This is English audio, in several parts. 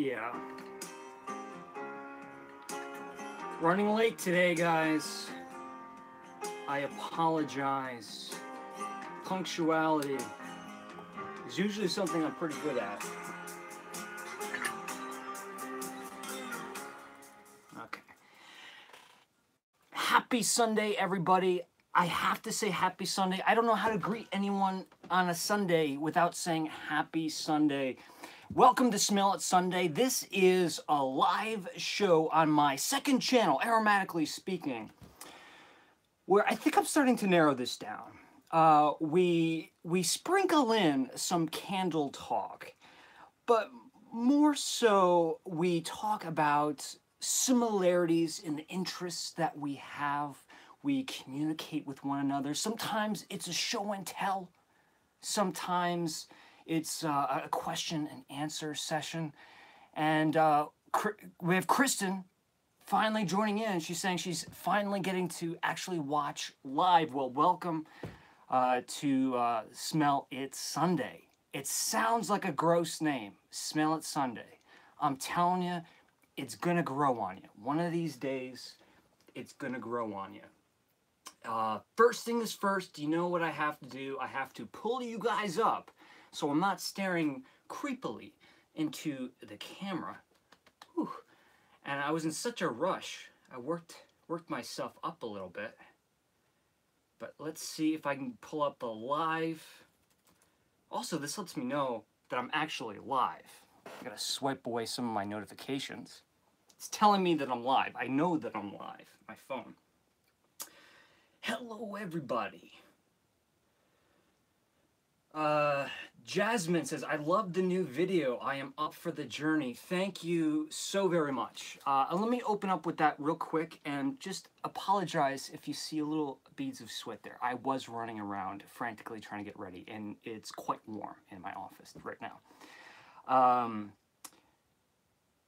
Yeah. Running late today, guys. I apologize. Punctuality is usually something I'm pretty good at. Okay. Happy Sunday, everybody. I have to say happy Sunday. I don't know how to greet anyone on a Sunday without saying happy Sunday. Welcome to Smell It Sunday. This is a live show on my second channel, Aromatically Speaking, where I think I'm starting to narrow this down. We sprinkle in some candle talk, but more so we talk about similarities in the interests that we have. We communicate with one another. Sometimes it's a show and tell. Sometimes it's a question and answer session. And we have Kristen finally joining in. She's saying she's finally getting to actually watch live. Well, welcome to Smell It Sunday. It sounds like a gross name, Smell It Sunday. I'm telling you, it's gonna grow on you. One of these days, it's gonna grow on you. First thing is first, you know what I have to do? I have to pull you guys up so I'm not staring creepily into the camera. Whew. And I was in such a rush. I worked myself up a little bit. But let's see if I can pull up the live. Also, this lets me know that I'm actually live. I gotta swipe away some of my notifications. It's telling me that I'm live. I know that I'm live. My phone. Hello, everybody. Jasmine says, I love the new video. I am up for the journey. Thank you so very much. Let me open up with that real quick and just apologize if you see a little beads of sweat there. I was running around frantically trying to get ready, and it's quite warm in my office right now.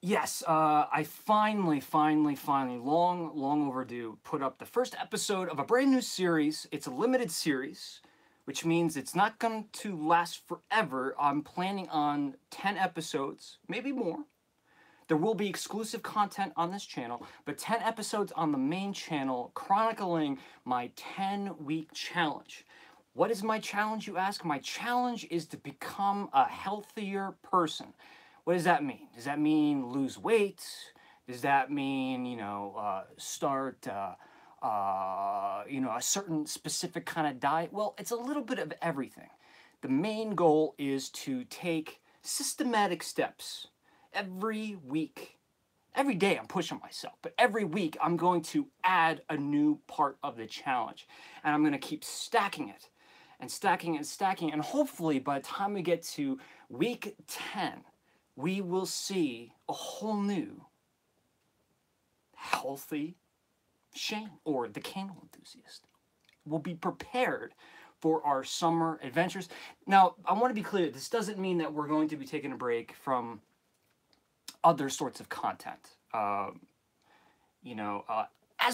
Yes, I finally, long overdue, put up the first episode of a brand new series. It's a limited series, which means it's not going to last forever. I'm planning on 10 episodes, maybe more. There will be exclusive content on this channel, but 10 episodes on the main channel chronicling my 10-week challenge. What is my challenge, you ask? My challenge is to become a healthier person. What does that mean? Does that mean lose weight? Does that mean, start, a certain specific kind of diet? Well, it's a little bit of everything. The main goal is to take systematic steps every week. Every day I'm pushing myself, but every week I'm going to add a new part of the challenge. And I'm going to keep stacking it and stacking and stacking. And hopefully by the time we get to week 10, we will see a whole new healthy Shane, or the candle enthusiast. We'll be prepared for our summer adventures. Now, I want to be clear, this doesn't mean that we're going to be taking a break from other sorts of content. As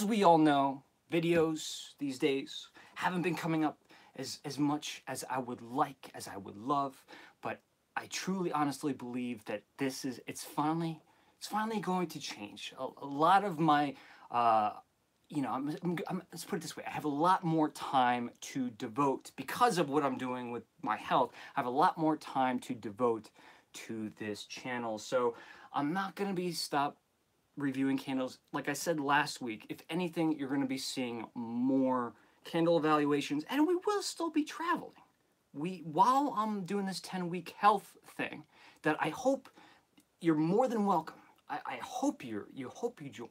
we all know, videos these days haven't been coming up as much as I would like, as I would love, but I truly, honestly believe that it's finally going to change. A lot of my, let's put it this way. I have a lot more time to devote, because of what I'm doing with my health, I have a lot more time to devote to this channel. So I'm not going to stop reviewing candles. Like I said last week, if anything, you're going to be seeing more candle evaluations, and we will still be traveling. While I'm doing this 10-week health thing, that I hope you're more than welcome. I hope you join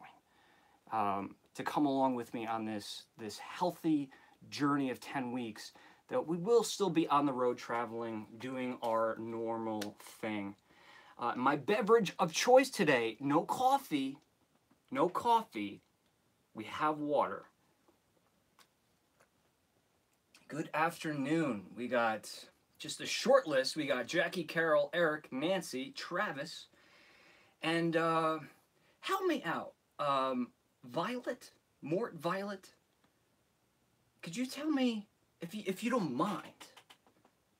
to come along with me on this healthy journey of 10 weeks. That we will still be on the road traveling, doing our normal thing. My beverage of choice today: no coffee. We have water. Good afternoon. We got just a short list. We got Jackie, Carol, Eric, Nancy, Travis, and help me out. Violet, Mort Violet. Could you tell me, if you don't mind,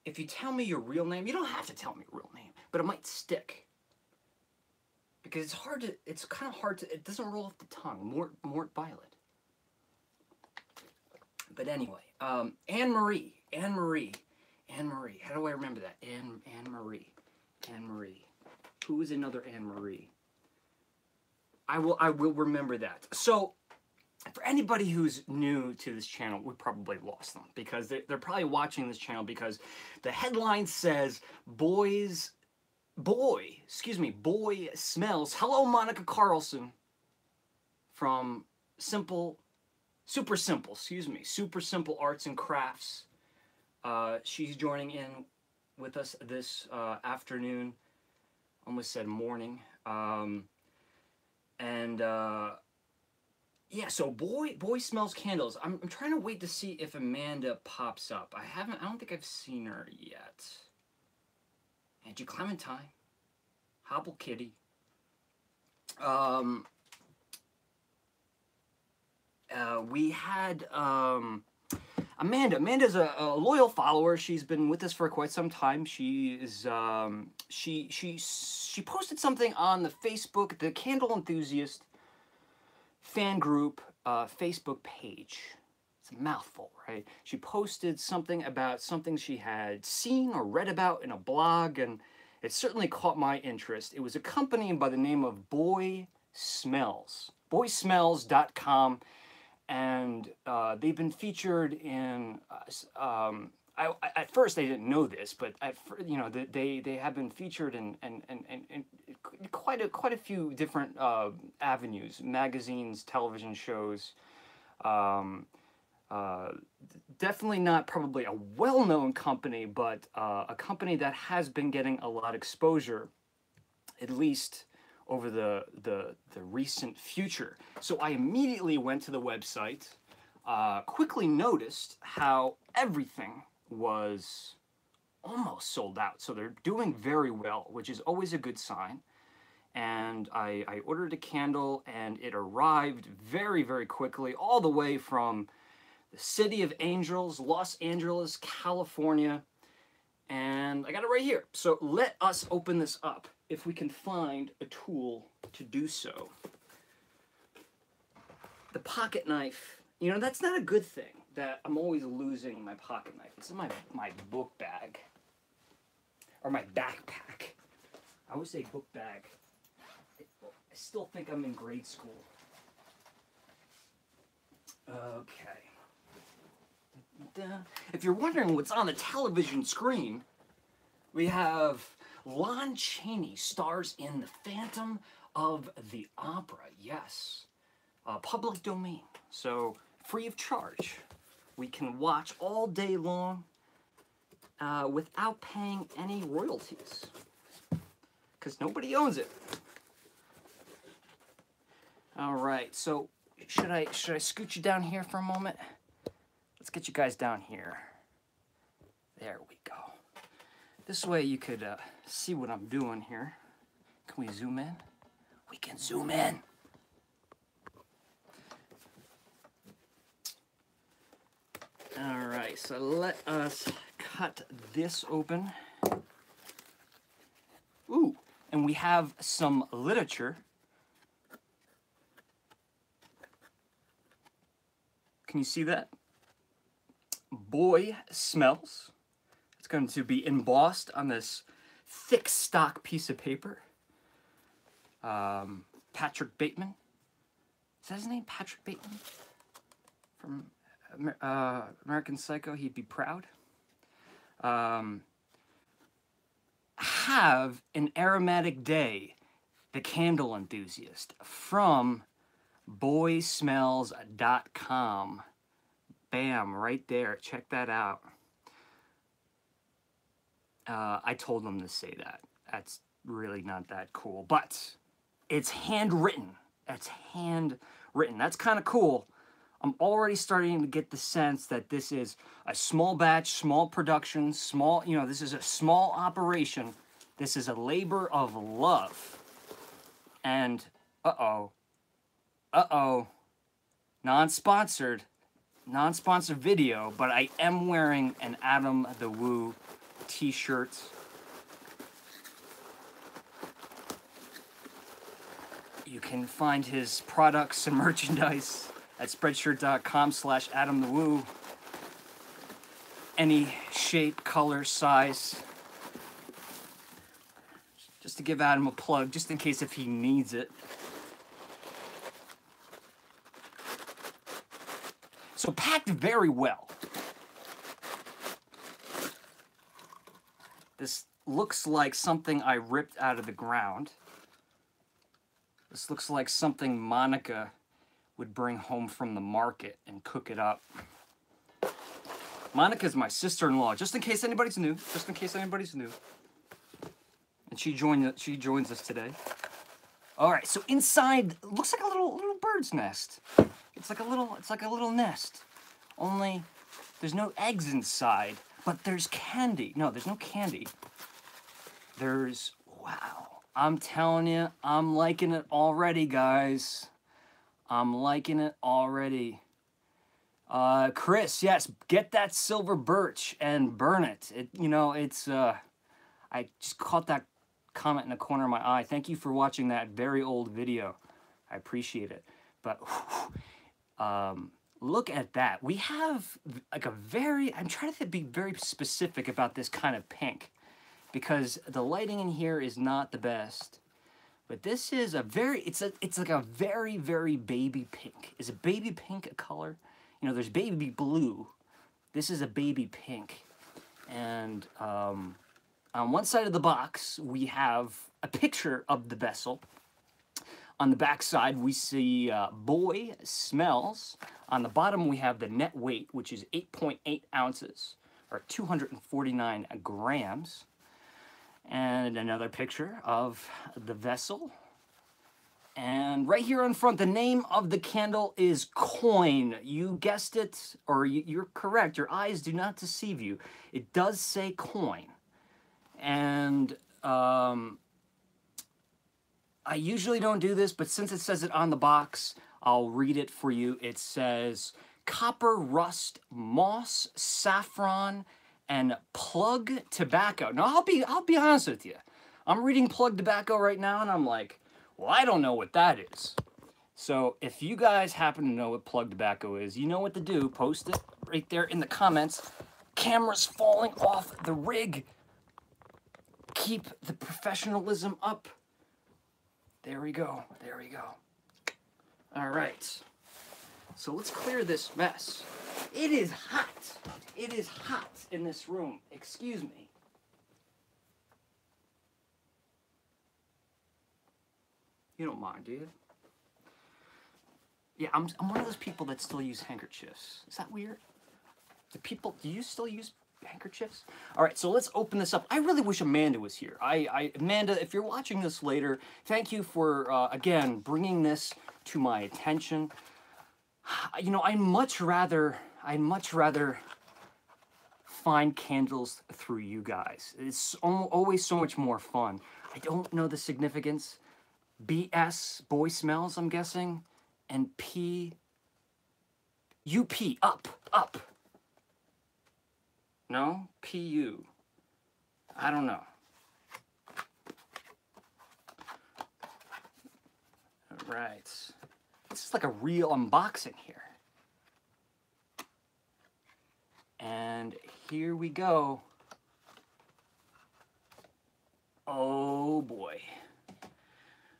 if you tell me your real name? You don't have to tell me your real name, but it might stick. because it's kind of hard to, it doesn't roll off the tongue. Mort Violet. But anyway, Anne Marie. How do I remember that? Anne Marie. Who is another Anne Marie? I will remember that. So, for anybody who's new to this channel, we probably lost them because they're probably watching this channel because the headline says boy smells. Hello, Monica Carlson from Super Simple Arts and Crafts. She's joining in with us this afternoon. Almost said morning. Yeah, so boy smells candles. I'm trying to wait to see if Amanda pops up. I don't think I've seen her yet. Angie Clementine, Hobble Kitty. We had Amanda. Amanda's a loyal follower. She's been with us for quite some time. She is she posted something on the Facebook, the Candle Enthusiast fan group Facebook page. It's a mouthful, right? She posted something about something she had seen or read about in a blog, and it certainly caught my interest. It was a company by the name of Boy Smells, boysmells.com, and they've been featured in. At first, I didn't know this, but you know, they have been featured in quite a few different avenues, magazines, television shows. Definitely not probably a well-known company, but a company that has been getting a lot of exposure, at least over the recent future. So I immediately went to the website, quickly noticed how everything was almost sold out. So they're doing very well, which is always a good sign. And I ordered a candle, and it arrived very, very quickly, all the way from the City of Angels, Los Angeles, California. And I got it right here. So let us open this up, if we can find a tool to do so. The pocket knife, you know, that's not a good thing, that I'm always losing my pocket knife. It's in my book bag, or my backpack. I always say book bag. I still think I'm in grade school. Okay. If you're wondering what's on the television screen, we have Lon Chaney stars in The Phantom of the Opera. Yes. Public domain. So, free of charge. We can watch all day long without paying any royalties, because nobody owns it. All right, so should I scoot you down here for a moment? Let's get you guys down here. There we go. This way you could see what I'm doing here. Can we zoom in? We can zoom in. All right, so let us cut this open. Ooh, and we have some literature. Can you see that? Boy Smells. It's going to be embossed on this thick stock piece of paper. Patrick Bateman. Is that his name? Patrick Bateman? From American Psycho, he'd be proud. Have an aromatic day, the Candle Enthusiast, from boysmells.com. Bam, right there. Check that out. I told them to say that. That's really not that cool, but it's handwritten. That's handwritten. That's kind of cool. I'm already starting to get the sense that this is a small batch, small production, small, you know, this is a small operation. This is a labor of love. And, non-sponsored video, but I am wearing an Adam the Woo t-shirt. You can find his products and merchandise at spreadshirt.com/AdamTheWoo. Any shape, color, size. Just to give Adam a plug, just in case if he needs it. So packed very well. This looks like something I ripped out of the ground. This looks like something Monica would bring home from the market and cook it up. Monica's my sister-in-law, just in case anybody's new. Just in case anybody's new. And she joins us today. All right, so inside looks like a little bird's nest. It's like a little nest. Only there's no eggs inside, but there's candy. No, there's no candy. There's, wow. I'm telling you, I'm liking it already, guys. I'm liking it already. Chris, yes, get that silver birch and burn it. I just caught that comment in the corner of my eye. Thank you for watching that very old video. I appreciate it. But look at that. We have like I'm trying to be very specific about this kind of pink because the lighting in here is not the best. But this is it's like a very, very baby pink. Is a baby pink a color? You know, there's baby blue. This is a baby pink. And on one side of the box, we have a picture of the vessel. On the back side, we see boy smells. On the bottom, we have the net weight, which is 8.8 ounces, or 249 grams. And another picture of the vessel. And right here on front, the name of the candle is Coin. You guessed it, or you're correct. Your eyes do not deceive you. It does say Coin. And I usually don't do this, but since it says it on the box, I'll read it for you. It says copper, rust, moss, saffron, and plug tobacco. Now, I'll be honest with you. I'm reading plug tobacco right now, and I'm like, well, I don't know what that is. So if you guys happen to know what plug tobacco is, you know what to do. Post it right there in the comments. Camera's falling off the rig. Keep the professionalism up. There we go. There we go. All right. So let's clear this mess. It is hot. It is hot in this room. Excuse me. You don't mind, do you? Yeah, I'm one of those people that still use handkerchiefs. Is that weird? Do you still use handkerchiefs? All right, so let's open this up. I really wish Amanda was here. Amanda, if you're watching this later, thank you for, again, bringing this to my attention. You know, I'd much rather find candles through you guys. It's always so much more fun. I don't know the significance. BS, boy smells, I'm guessing, and UP, up. No? PU. I don't know. All right. This is like a real unboxing here. And here we go. Oh boy.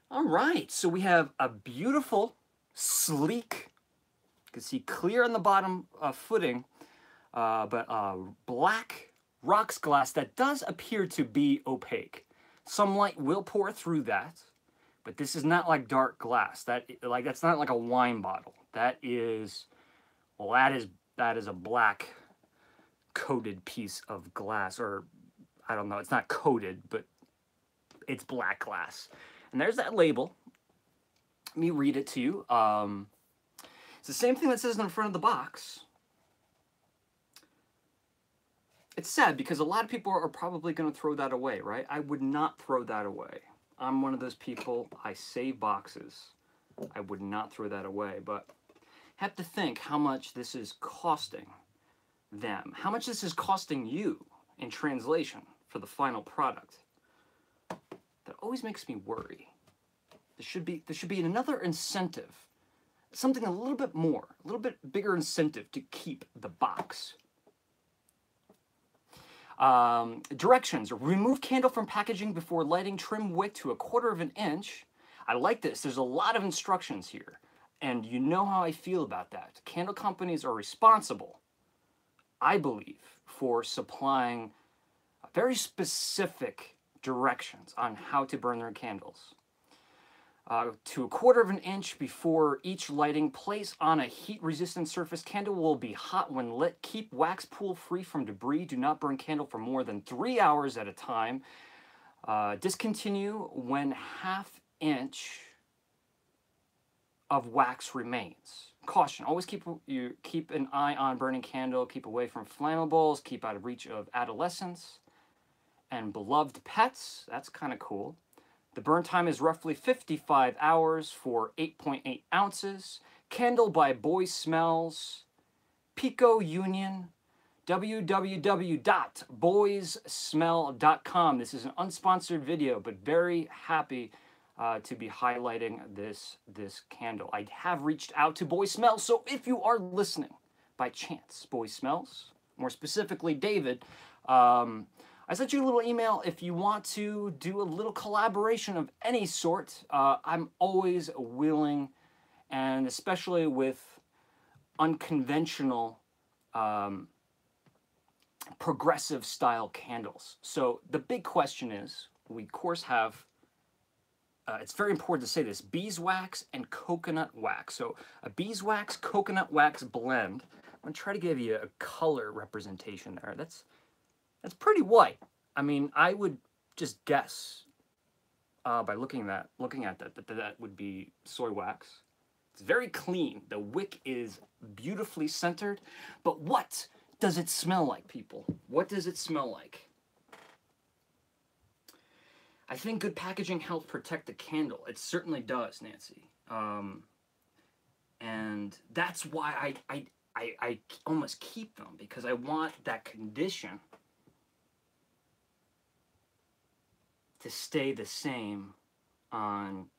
All right, so we have a beautiful, sleek, you can see clear on the bottom footing, but black rocks glass that does appear to be opaque. Some light will pour through that, but this is not like dark glass. That's not like a wine bottle. That is a black coated piece of glass, or I don't know, it's not coated, but it's black glass. And there's that label. Let me read it to you. It's the same thing that says on the front of the box. It's sad because a lot of people are probably going to throw that away, right? I would not throw that away. I'm one of those people, I save boxes. I would not throw that away, but have to think how much this is costing them. How much this is costing you in translation for the final product. That always makes me worry. There should be another incentive, something a little bit more, a little bit bigger incentive to keep the box. Directions: remove candle from packaging before lighting. Trim wick to 1/4 of an inch. I like this. There's a lot of instructions here, and you know how I feel about that. Candle companies are responsible, I believe, for supplying very specific directions on how to burn their candles. To 1/4 of an inch before each lighting, place on a heat-resistant surface. Candle will be hot when lit. Keep wax pool free from debris. Do not burn candle for more than 3 hours at a time. Discontinue when 1/2 inch of wax remains. Caution: always keep an eye on burning candle. Keep away from flammables. Keep out of reach of adolescents and beloved pets. That's kind of cool. The burn time is roughly 55 hours for 8.8 ounces. Candle by Boy Smells. Pico Union. www.boyssmell.com. This is an unsponsored video, but very happy to be highlighting this candle. I have reached out to Boy Smells, so if you are listening by chance, Boy Smells, more specifically David, I sent you a little email. If you want to do a little collaboration of any sort, I'm always willing, and especially with unconventional, progressive style candles. So the big question is, we of course have, it's very important to say this, beeswax and coconut wax. So a beeswax coconut wax blend. I'm gonna try to give you a color representation there. That's pretty white. I mean, I would just guess by looking at that would be soy wax. It's very clean. The wick is beautifully centered. But what does it smell like, people? What does it smell like? I think good packaging helps protect the candle. It certainly does, Nancy. And that's why I almost keep them, because I want that condition to stay the same on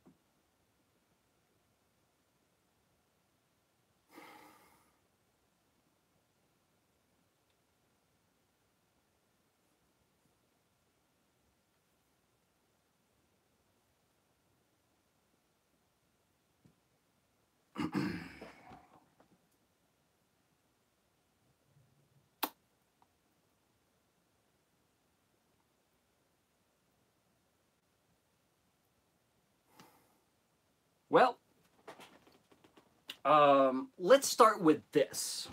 well, let's start with this.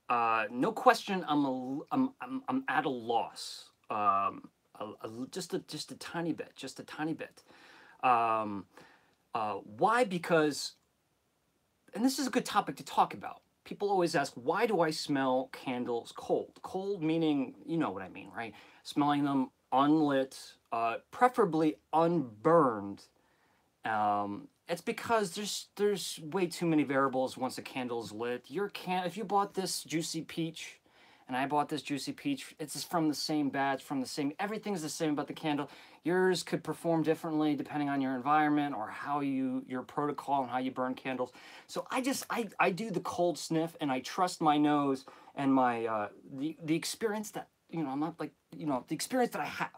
No question, I'm at a loss. Just a tiny bit, why? Because, and this is a good topic to talk about. People always ask, why do I smell candles cold? Cold meaning, you know what I mean, right? Smelling them unlit, preferably unburned. It's because there's way too many variables once a candle's lit. If you bought this juicy peach, and I bought this juicy peach, it's from the same batch, everything's the same about the candle. Yours could perform differently depending on your environment or your protocol and how you burn candles. So I do the cold sniff, and I trust my nose and my the experience that, I'm not like, the experience that I have,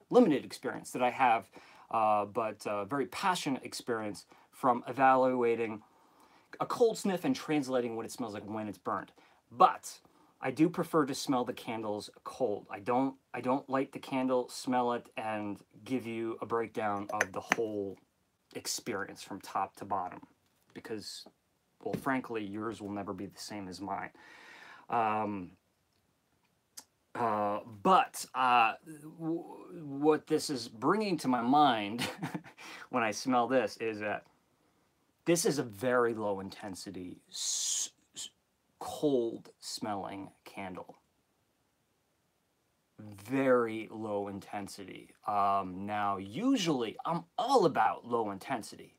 limited experience that I have, but very passionate experience from evaluating a cold sniff and translating what it smells like when it's burned. But I do prefer to smell the candles cold. I don't light the candle, smell it, and give you a breakdown of the whole experience from top to bottom, because, well, frankly, yours will never be the same as mine. What this is bringing to my mind when I smell this is that this is a very low intensity, cold smelling candle. Very low intensity. Now, usually I'm all about low intensity,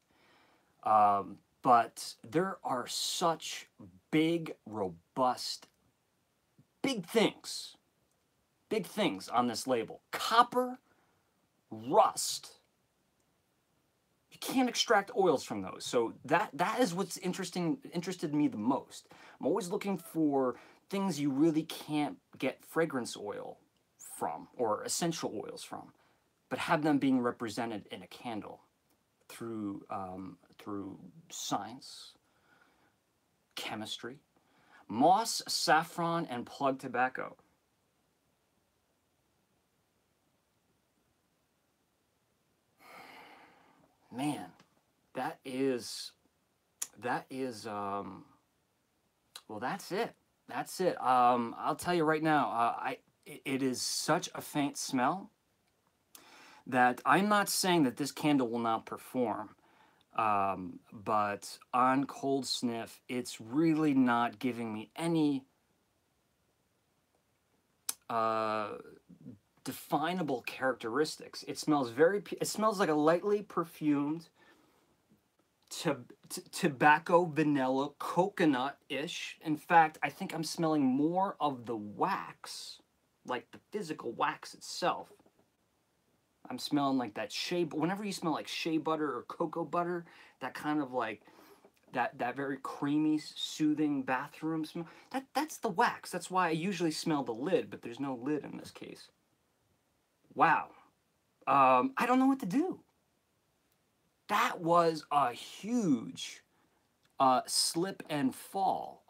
but there are such big, robust, big things on this label. Copper, rust. You can't extract oils from those. So that is what's interested me the most. I'm always looking for things you really can't get fragrance oil from or essential oils from, but have them being represented in a candle through science, chemistry, moss, saffron, and plug tobacco. Man, that is well, that's it. That's it. I'll tell you right now, it is such a faint smell that I'm not saying that this candle will not perform. But on cold sniff, it's really not giving me any definable characteristics. It smells it smells like a lightly perfumed tobacco, vanilla, coconut-ish. In fact, I think I'm smelling more of the wax, like the physical wax itself. I'm smelling like that shea. Whenever you smell like shea butter or cocoa butter, that kind of like that very creamy, soothing bathroom smell. That's the wax. That's why I usually smell the lid, but there's no lid in this case. Wow. I don't know what to do. That was a huge slip and fall.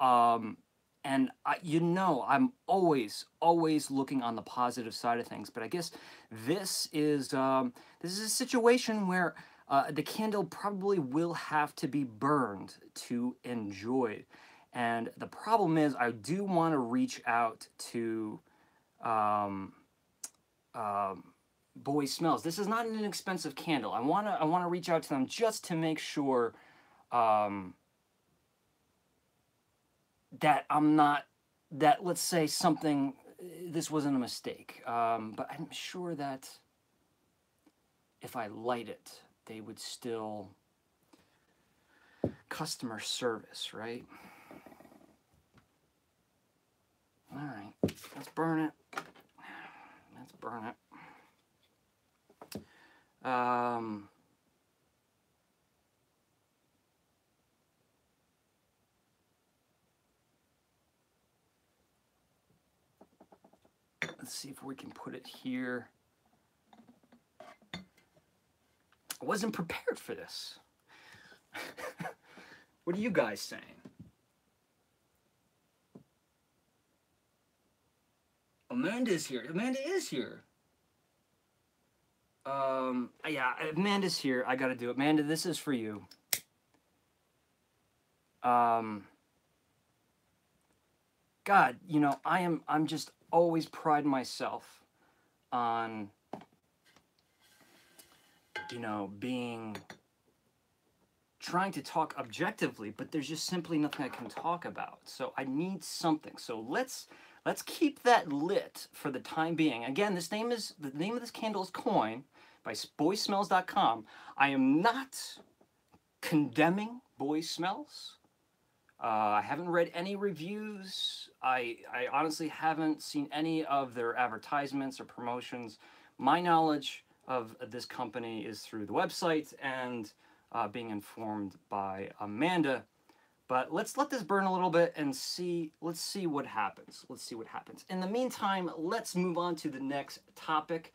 And you know, I'm always looking on the positive side of things. But I guess this is a situation where the candle probably will have to be burned to enjoy it. And the problem is, I do want to reach out to Boy Smells. This is not an inexpensive candle. I wanna reach out to them just to make sure that I'm not, that let's say something, this wasn't a mistake. But I'm sure that if I light it, they would still, customer service, right? All right, let's burn it. Let's burn it. Let's see if we can put it here. I wasn't prepared for this. What are you guys saying? Amanda's here. Amanda is here. Yeah, Amanda's here. I gotta do it. Amanda, this is for you. God, you know, I'm just always pride myself on, you know, trying to talk objectively, but there's just simply nothing I can talk about. So I need something. So let's keep that lit for the time being. Again, the name of this candle is Coin by boysmells.com. I am not condemning Boy Smells. I haven't read any reviews. I honestly haven't seen any of their advertisements or promotions. My knowledge of this company is through the website and being informed by Amanda. But let's let this burn a little bit and let's see what happens. Let's see what happens. In the meantime, let's move on to the next topic.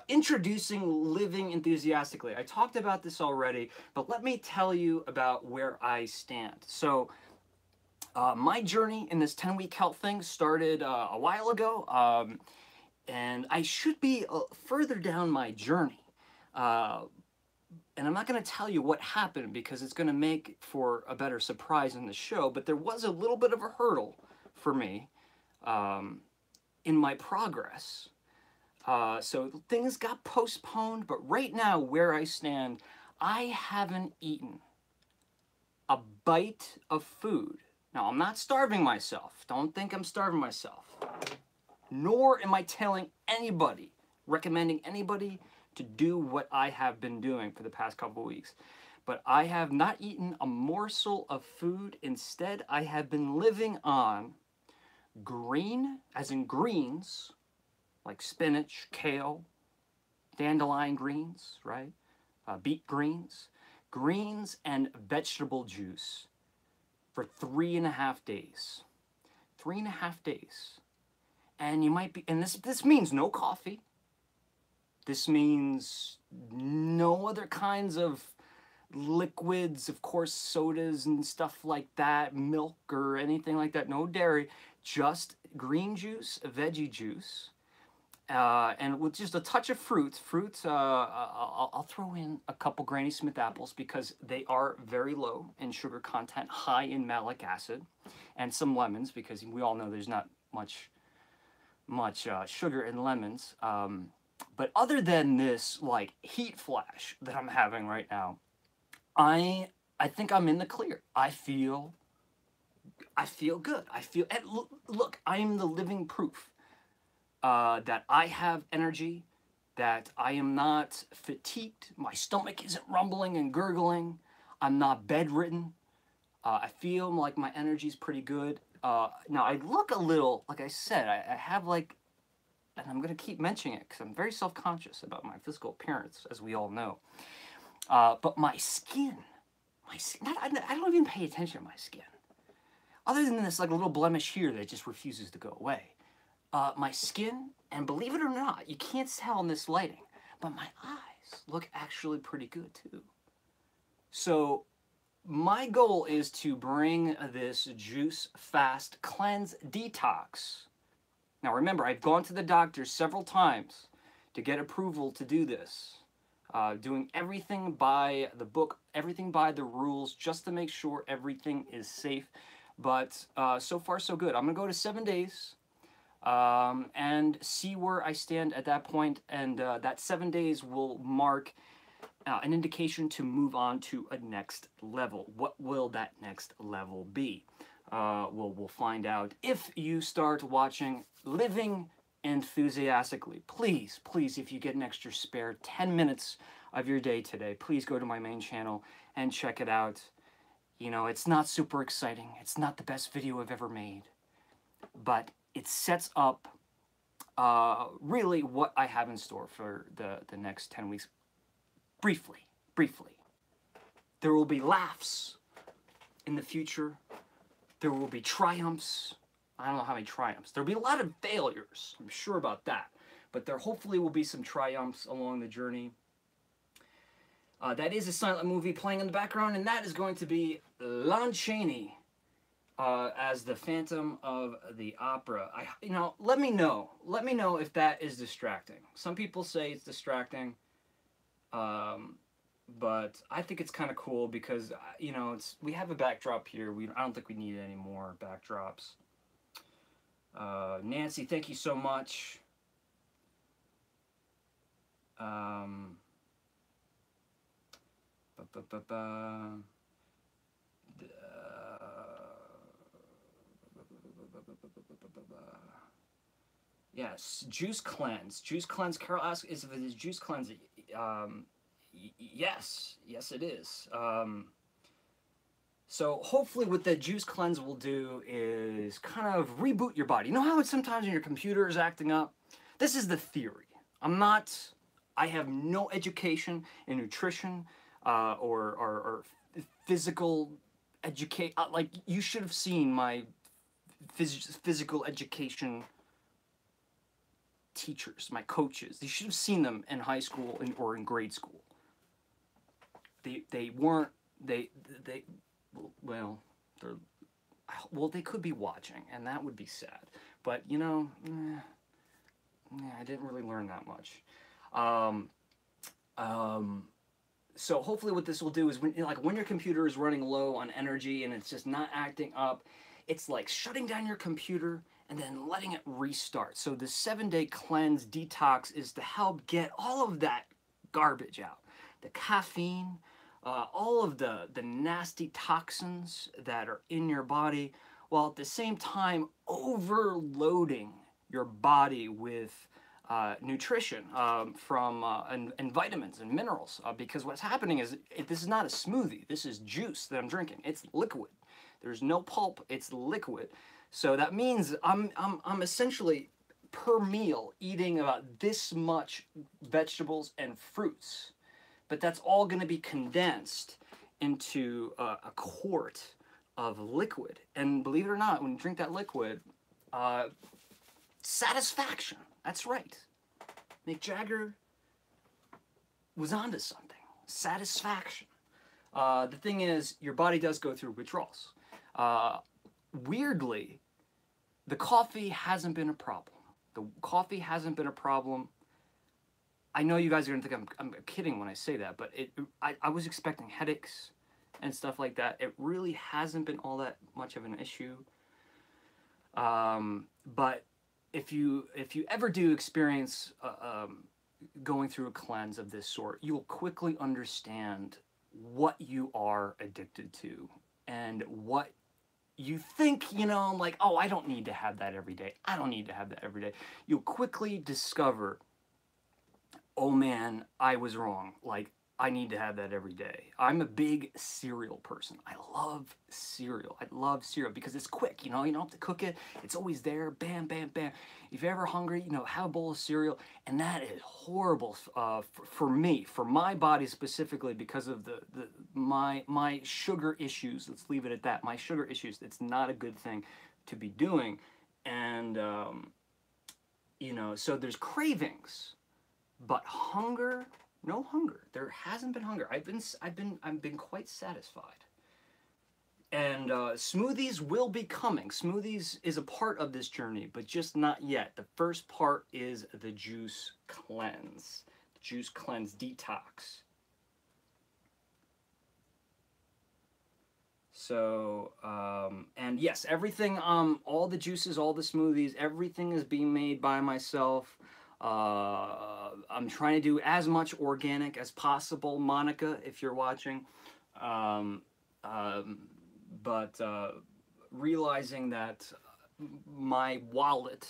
Introducing living enthusiastically. I talked about this already, but let me tell you about where I stand. So my journey in this 10-week health thing started a while ago, and I should be further down my journey. And I'm not going to tell you what happened because it's going to make for a better surprise in the show, but there was a little bit of a hurdle for me in my progress. So things got postponed, but right now where I stand, I haven't eaten a bite of food. Now, I'm not starving myself. Don't think I'm starving myself. Nor am I telling anybody, recommending anybody to do what I have been doing for the past couple of weeks. But I have not eaten a morsel of food. Instead, I have been living on green, as in greens, like spinach, kale, dandelion greens, right? beet greens, greens and vegetable juice for 3.5 days. 3.5 days. And you might be, and this means no coffee. This means no other kinds of liquids, of course, sodas and stuff like that, milk or anything like that, no dairy, just green juice, veggie juice, and with just a touch of fruit. I'll throw in a couple Granny Smith apples because they are very low in sugar content, high in malic acid, and some lemons because we all know there's not much sugar in lemons. But other than this, like, heat flash that I'm having right now, I think I'm in the clear. I feel good. And look, I am the living proof that I have energy, that I am not fatigued. My stomach isn't rumbling and gurgling. I'm not bedridden. I feel like my energy's pretty good. Now, I look a little, like I said, I have like, and I'm going to keep mentioning it because I'm very self-conscious about my physical appearance, as we all know. But my skin, I don't even pay attention to my skin. Other than this, like a little blemish here that just refuses to go away. My skin, and believe it or not, you can't tell in this lighting, but my eyes look actually pretty good too. So my goal is to bring this juice fast cleanse detox. Now remember, I've gone to the doctor several times to get approval to do this. Doing everything by the book, everything by the rules, just to make sure everything is safe. But so far, so good. I'm going to go to 7 days and see where I stand at that point. And that 7 days will mark an indication to move on to a next level. What will that next level be? We'll find out if you start watching Living Enthusiastically. Please, if you get an extra spare 10 minutes of your day today, please go to my main channel and check it out. You know, it's not super exciting. It's not the best video I've ever made, but it sets up really what I have in store for the next 10 weeks. Briefly. There will be laughs in the future. There will be triumphs. I don't know how many triumphs. There'll be a lot of failures. I'm sure about that. But there hopefully will be some triumphs along the journey. That is a silent movie playing in the background, and that is going to be Lon Chaney as the Phantom of the Opera. Let me know. Let me know if that is distracting. Some people say it's distracting, but I think it's kind of cool because we have a backdrop here. I don't think we need any more backdrops. Nancy, thank you so much. Yes, juice cleanse. Juice cleanse. Carol asks, is it a juice cleanse? Yes, it is. So hopefully what the juice cleanse will do is kind of reboot your body. You know how it's sometimes when your computer is acting up? This is the theory. I have no education in nutrition or physical education. Like, you should have seen my physical education teachers, my coaches. You should have seen them in high school or in grade school. They weren't, they could be watching, and that would be sad. But, I didn't really learn that much. So hopefully what this will do is when your computer is running low on energy and it's just not acting up, it's like shutting down your computer and then letting it restart. So the 7-day cleanse detox is to help get all of that garbage out. The caffeine, all of the nasty toxins that are in your body, while at the same time overloading your body with nutrition and vitamins and minerals. Because what's happening is this is not a smoothie. This is juice that I'm drinking. It's liquid. There's no pulp. It's liquid. So that means I'm essentially per meal eating about this much vegetables and fruits. but that's all going to be condensed into a quart of liquid. And believe it or not, when you drink that liquid, satisfaction. That's right. Mick Jagger was onto something. Satisfaction. The thing is, your body does go through withdrawals. Weirdly, the coffee hasn't been a problem. The coffee hasn't been a problem. I know you guys are going to think I'm kidding when I say that, but I was expecting headaches and stuff like that. It really hasn't been all that much of an issue. But if you ever do experience going through a cleanse of this sort, you will quickly understand what you are addicted to and what you think, you know, like, oh, I don't need to have that every day. I don't need to have that every day. You'll quickly discover, oh man, I was wrong. Like, I need to have that every day. I'm a big cereal person. I love cereal. I love cereal because it's quick, you know, you don't have to cook it. It's always there, bam, bam, bam. If you're ever hungry, you know, have a bowl of cereal, and that is horrible for me, for my body specifically, because of my sugar issues. Let's leave it at that. My sugar issues. It's not a good thing to be doing, and you know, so there's cravings, but hunger. No hunger. There hasn't been hunger. I've been quite satisfied. And smoothies will be coming. Smoothies is a part of this journey, but just not yet. The first part is the juice cleanse. Juice cleanse detox. So, and yes, everything, all the juices, all the smoothies, everything is being made by myself. I'm trying to do as much organic as possible, Monica, if you're watching. But realizing that my wallet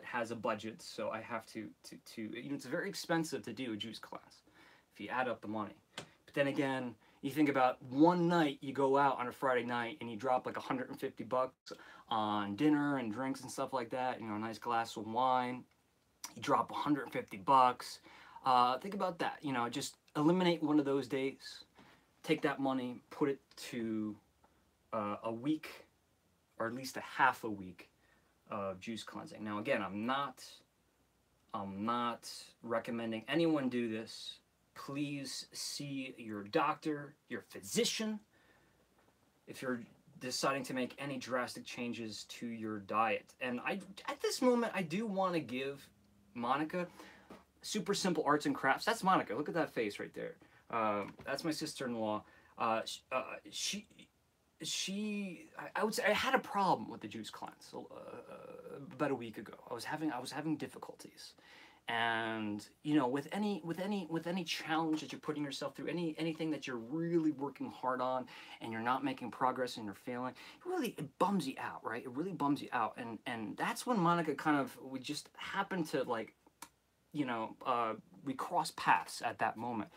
has a budget, so I have to you know, it's very expensive to do a juice class if you add up the money. But then again, you think about one night you go out on a Friday night and you drop like $150 on dinner and drinks and stuff like that, you know, a nice glass of wine. You drop $150. Think about that. You know, just eliminate one of those days. Take that money, put it to a week, or at least a half a week of juice cleansing. Now, again, I'm not recommending anyone do this. Please see your doctor, your physician, if you're deciding to make any drastic changes to your diet. And at this moment, I do want to give Monica Super Simple Arts and Crafts. That's Monica. Look at that face right there. That's my sister-in-law. I would say I had a problem with the juice cleanse about a week ago. I was having difficulties, and you know, with any challenge that you're putting yourself through, anything that you're really working hard on, and you're not making progress and you're failing, it bums you out, right? It really bums you out, and that's when Monica we just happened to, like, you know, we crossed paths at that moment,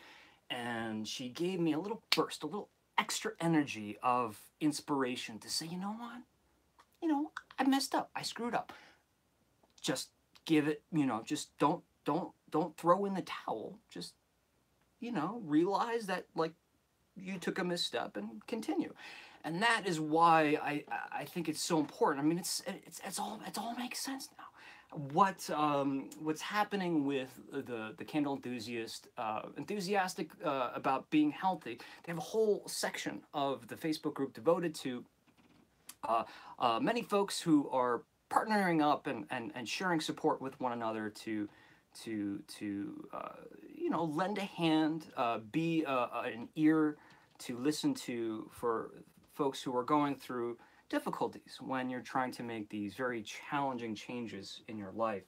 and she gave me a little burst, a little extra energy of inspiration to say, you know what, you know, I messed up, I screwed up. Just give it, you know, just don't throw in the towel. Just, you know, realize that, like, you took a misstep and continue. And that is why I think it's so important. I mean, it all makes sense now. What's happening with the Candle enthusiast, enthusiastic about being healthy? They have a whole section of the Facebook group devoted to many folks who are partnering up and sharing support with one another to you know, lend a hand, be an ear to listen to for folks who are going through difficulties when you're trying to make these very challenging changes in your life.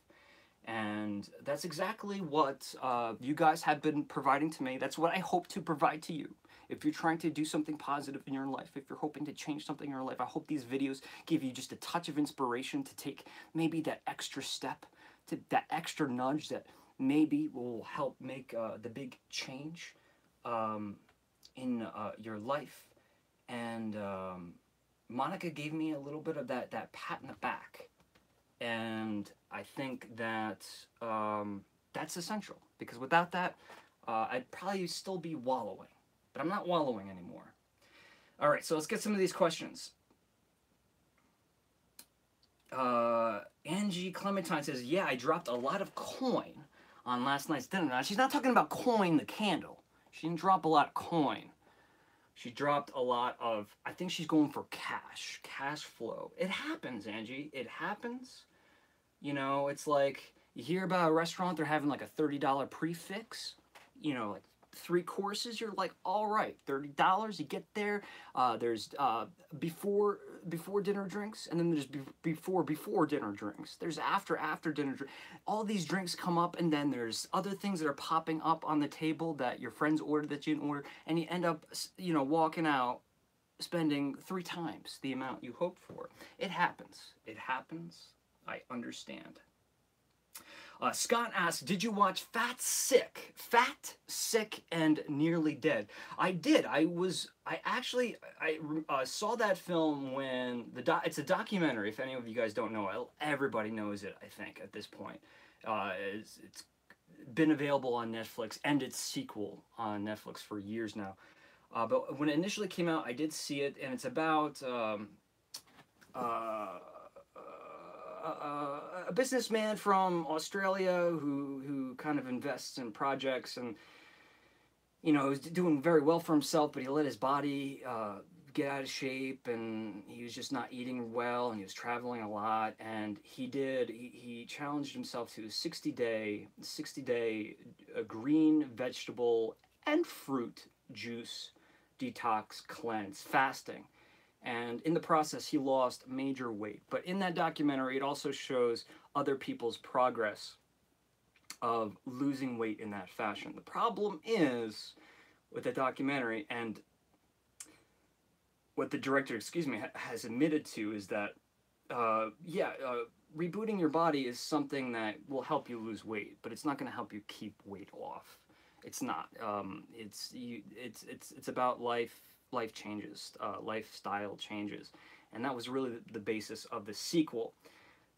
And that's exactly what you guys have been providing to me. That's what I hope to provide to you. If you're trying to do something positive in your life, if you're hoping to change something in your life, I hope these videos give you just a touch of inspiration to take maybe that extra step, to that extra nudge that maybe will help make the big change in your life. And Monica gave me a little bit of that pat in the back, and I think that that's essential, because without that, I'd probably still be wallowing. But I'm not wallowing anymore. All right, so let's get some of these questions. Angie Clementine says, yeah, I dropped a lot of coin on last night's dinner. Now, she's not talking about coin the candle. She didn't drop a lot of coin. She dropped a lot of, I think she's going for cash flow. It happens, Angie. It happens. You know, it's like you hear about a restaurant, they're having like a $30 prefix, you know, like 3 courses. You're like, all right, $30. You get there. There's before dinner drinks, and then there's before dinner drinks. There's after dinner drinks. All these drinks come up, and then there's other things that are popping up on the table that your friends ordered that you didn't order, and you end up, you know, walking out spending 3 times the amount you hoped for. It happens. It happens. I understand. Scott asks, did you watch Fat, Sick, and Nearly Dead? I did. I actually saw that film when it's a documentary. If any of you guys don't know, everybody knows it, I think, at this point. It's been available on Netflix, and its sequel on Netflix for years now. But when it initially came out, I did see it, and it's about a businessman from Australia who kind of invests in projects, and you know, he's doing very well for himself, but he let his body get out of shape, and he was just not eating well, and he was traveling a lot, and he challenged himself to a 60-day green vegetable and fruit juice detox cleanse, fasting. And in the process, he lost major weight. But in that documentary, it also shows other people's progress of losing weight in that fashion. The problem is with the documentary, and what the director, has admitted to, is that, rebooting your body is something that will help you lose weight, but it's not going to help you keep weight off. It's not. It's about life changes, lifestyle changes, and that was really the basis of the sequel.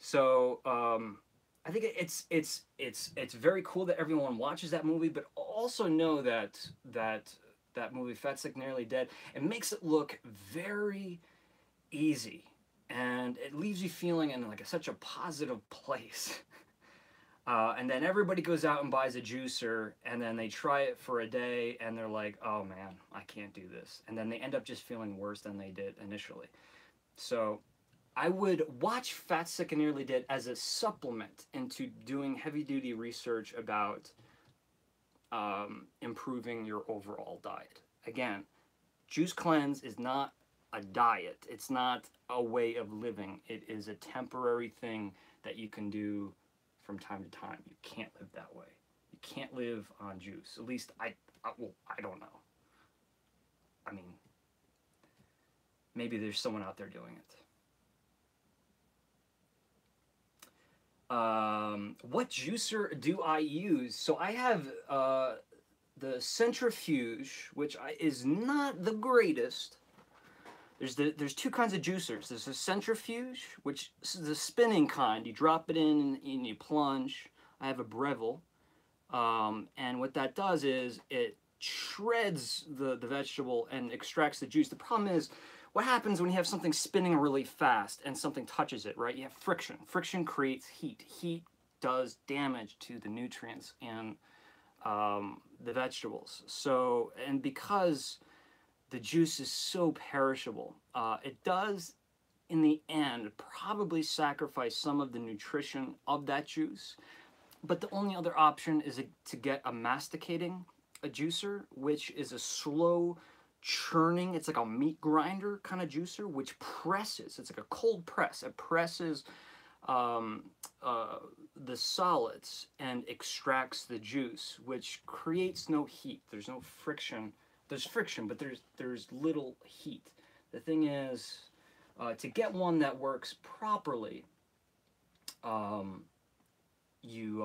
So I think it's very cool that everyone watches that movie, but also know that movie, Fat, Sick, Nearly Dead, it makes it look very easy, and it leaves you feeling in like such a positive place. And then everybody goes out and buys a juicer, and then they try it for a day, and they're like, oh man, I can't do this. And then they end up just feeling worse than they did initially. So I would watch Fat, Sick, and Nearly Dead as a supplement into doing heavy-duty research about improving your overall diet. Again, juice cleanse is not a diet. It's not a way of living. It is a temporary thing that you can do from time to time. You can't live that way. You can't live on juice. At least I don't know. I mean, maybe there's someone out there doing it. What juicer do I use? So I have the centrifuge, which is not the greatest. There's 2 kinds of juicers. There's a centrifuge, which is the spinning kind. You drop it in and you plunge. I have a Breville. And what that does is it shreds the vegetable and extracts the juice. The problem is, what happens when you have something spinning really fast and something touches it, right? You have friction. Friction creates heat. Heat does damage to the nutrients in the vegetables. So, and because the juice is so perishable, it does, in the end, probably sacrifice some of the nutrition of that juice. But the only other option is to get a masticating juicer, which is a slow churning, it's like a meat grinder kind of juicer, which presses, it's like a cold press. It presses the solids and extracts the juice, which creates no heat. There's no friction. There's friction, but there's little heat. The thing is, to get one that works properly, you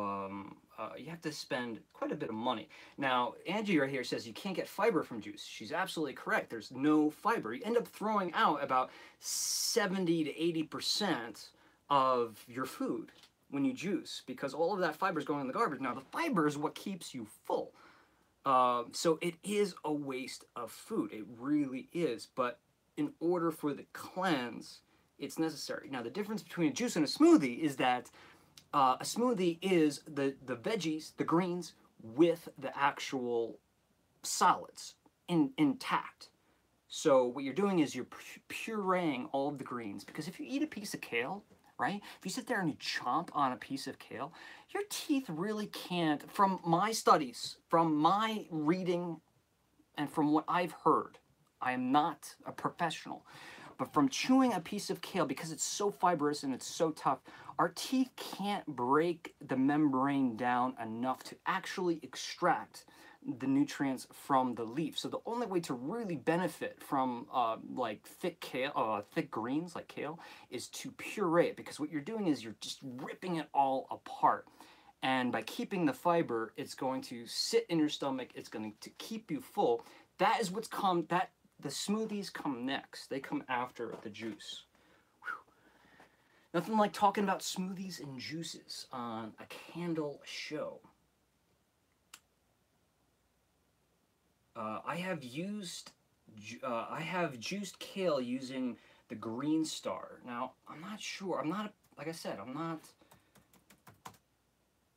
have to spend quite a bit of money. Now, Angie right here says you can't get fiber from juice. She's absolutely correct. There's no fiber. You end up throwing out about 70 to 80% of your food when you juice, because all of that fiber is going in the garbage. Now, the fiber is what keeps you full. So it is a waste of food. It really is. But in order for the cleanse, it's necessary. Now, the difference between a juice and a smoothie is that a smoothie is the veggies, the greens, with the actual solids intact. So what you're doing is you're pureeing all of the greens, because if you eat a piece of kale, right? If you sit there and you chomp on a piece of kale, your teeth really can't, from my studies, from my reading, and from what I've heard, I am not a professional, but from chewing a piece of kale, because it's so fibrous and it's so tough, our teeth can't break the membrane down enough to actually extract the nutrients from the leaf. So the only way to really benefit from like thick greens like kale is to puree it, because what you're doing is you're just ripping it all apart. And by keeping the fiber, it's going to sit in your stomach. It's going to keep you full. That is what's the smoothies come next. They come after the juice. Whew. Nothing like talking about smoothies and juices on a candle show. I have juiced kale using the Green Star. Now, I'm not sure. I'm not, like I said, I'm not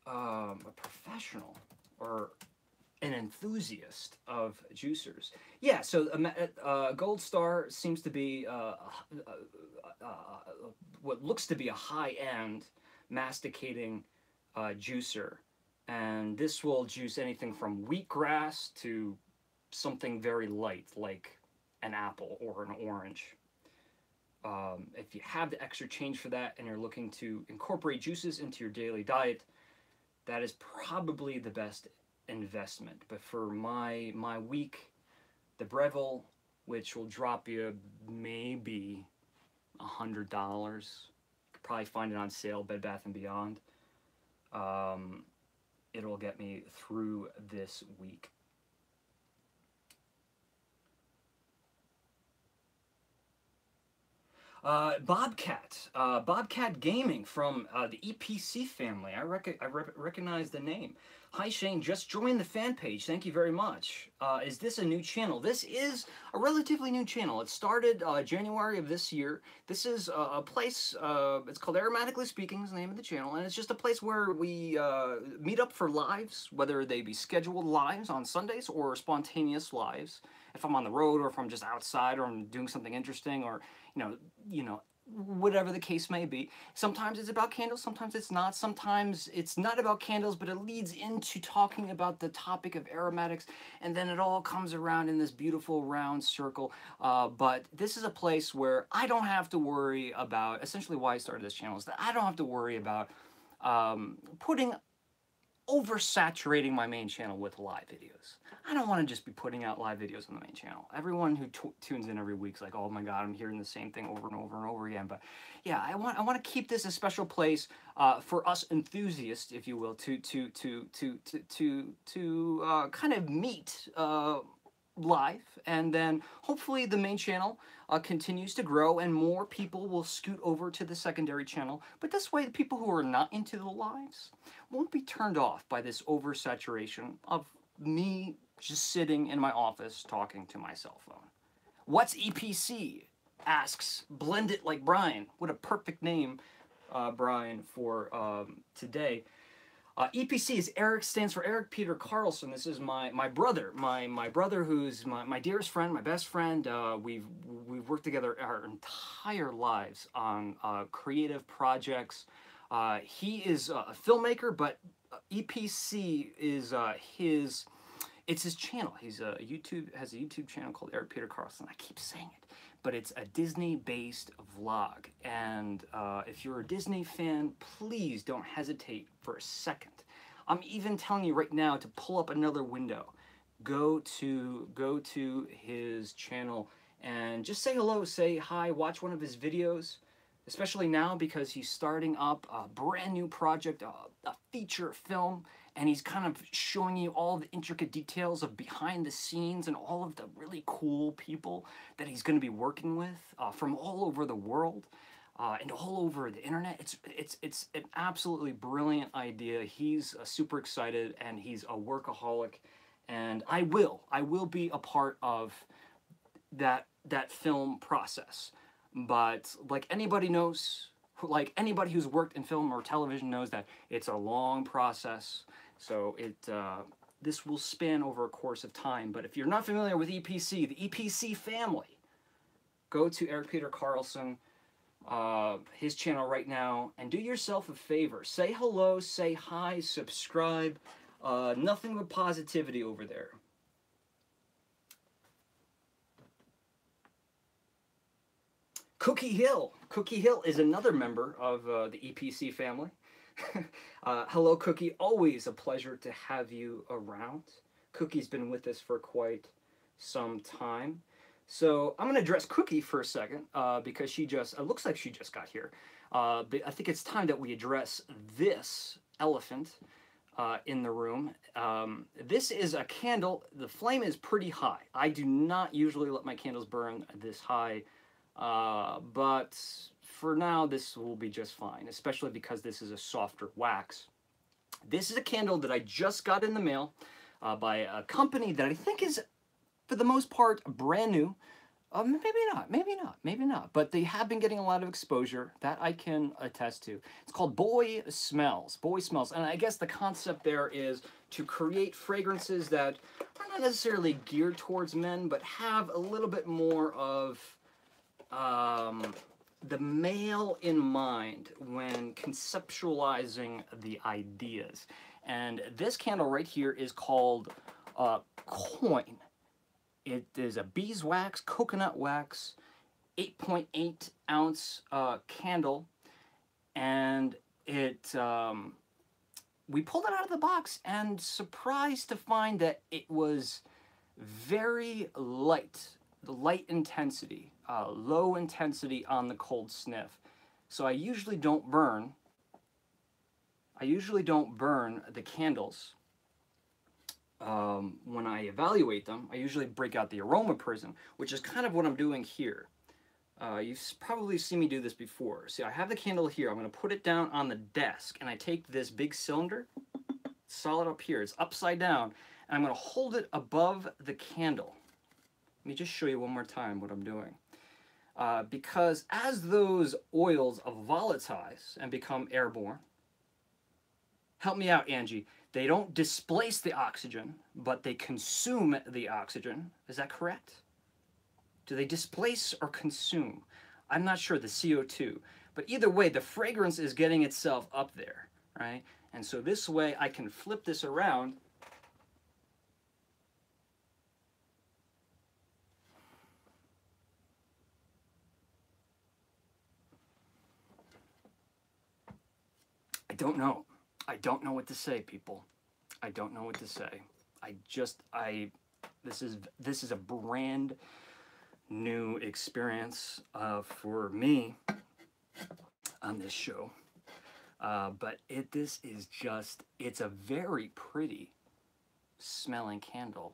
a professional or an enthusiast of juicers. Yeah, so Gold Star seems to be what looks to be a high-end masticating juicer. And this will juice anything from wheatgrass to something very light, like an apple or an orange. If you have the extra change for that and you're looking to incorporate juices into your daily diet, that is probably the best investment. But for my week, the Breville, which will drop you maybe $100, you could probably find it on sale, Bed Bath & Beyond. It'll get me through this week. Bobcat Gaming from the EPC family. I recognize the name. Hi Shane, just joined the fan page. Thank you very much. Is this a new channel? This is a relatively new channel. It started January of this year. This is a place, it's called Aromatically Speaking is the name of the channel, and it's just a place where we meet up for lives, whether they be scheduled lives on Sundays or spontaneous lives. If I'm on the road, or if I'm just outside, or I'm doing something interesting, or you know, whatever the case may be. Sometimes it's about candles, sometimes it's not. Sometimes it's not about candles, but it leads into talking about the topic of aromatics, and then it all comes around in this beautiful round circle. But this is a place where I don't have to worry about, essentially why I started this channel, is that I don't have to worry about oversaturating my main channel with live videos. I don't want to just be putting out live videos on the main channel. Everyone who tunes in every week is like, oh my God, I'm hearing the same thing over and over and over again. But yeah, I want to keep this a special place for us enthusiasts, if you will, to kind of meet live, and then hopefully the main channel continues to grow and more people will scoot over to the secondary channel. But this way, the people who are not into the lives won't be turned off by this oversaturation of me just sitting in my office talking to my cell phone. What's EPC? Asks Blend It Like Brian. What a perfect name, Brian, for today. EPC is stands for Eric Peter Carlson. This is my brother, my brother, who's my dearest friend, my best friend. We've worked together our entire lives on creative projects. He is a filmmaker, but EPC is it's his channel. He's has a YouTube channel called Eric Peter Carlson. I keep saying it, but it's a Disney-based vlog. And if you're a Disney fan, please don't hesitate for a second. I'm even telling you right now to pull up another window. Go to his channel and just say hello, say hi, watch one of his videos. Especially now because he's starting up a brand new project, a feature film, and he's kind of showing you all the intricate details of behind the scenes and all of the really cool people that he's going to be working with from all over the world and all over the internet. It's an absolutely brilliant idea. He's super excited, and he's a workaholic, and I will be a part of that film process. But like anybody knows, like anybody who's worked in film or television knows that it's a long process. So this will span over a course of time. But if you're not familiar with EPC, the EPC family, go to Eric Peter Carlson, his channel right now, and do yourself a favor. Say hello, say hi, subscribe. Nothing but positivity over there. Cookie Hill. Cookie Hill is another member of the EPC family. Hello, Cookie. Always a pleasure to have you around. Cookie's been with us for quite some time. So I'm going to address Cookie for a second because she just, it looks like she just got here. But I think it's time that we address this elephant in the room. This is a candle. The flame is pretty high. I do not usually let my candles burn this high, but for now this will be just fine, especially because this is a softer wax. This is a candle that I just got in the mail by a company that I think is, for the most part, brand new. Maybe not. But they have been getting a lot of exposure. That I can attest to. It's called Boy Smells. Boy Smells. And I guess the concept there is to create fragrances that are not necessarily geared towards men, but have a little bit more of the male in mind when conceptualizing the ideas. And this candle right here is called Coin. It is a beeswax, coconut wax, 8.8 ounce candle, and it we pulled it out of the box and surprised to find that it was very light, the light intensity, low intensity on the cold sniff. So I usually don't burn the candles. When I evaluate them, I usually break out the aroma prism, which is kind of what I'm doing here. You've probably seen me do this before. See, I have the candle here. I'm going to put it down on the desk, and I take this big cylinder, solid up here. It's upside down, and I'm going to hold it above the candle. Let me just show you one more time what I'm doing. Because as those oils volatilize and become airborne, help me out, Angie. They don't displace the oxygen, but they consume the oxygen. Is that correct? Do they displace or consume? I'm not sure, the CO2. But either way, the fragrance is getting itself up there, right? And so this way, I can flip this around. I don't know. I don't know what to say, people. I don't know what to say. This is a brand new experience for me on this show. But this is just, it's a very pretty smelling candle.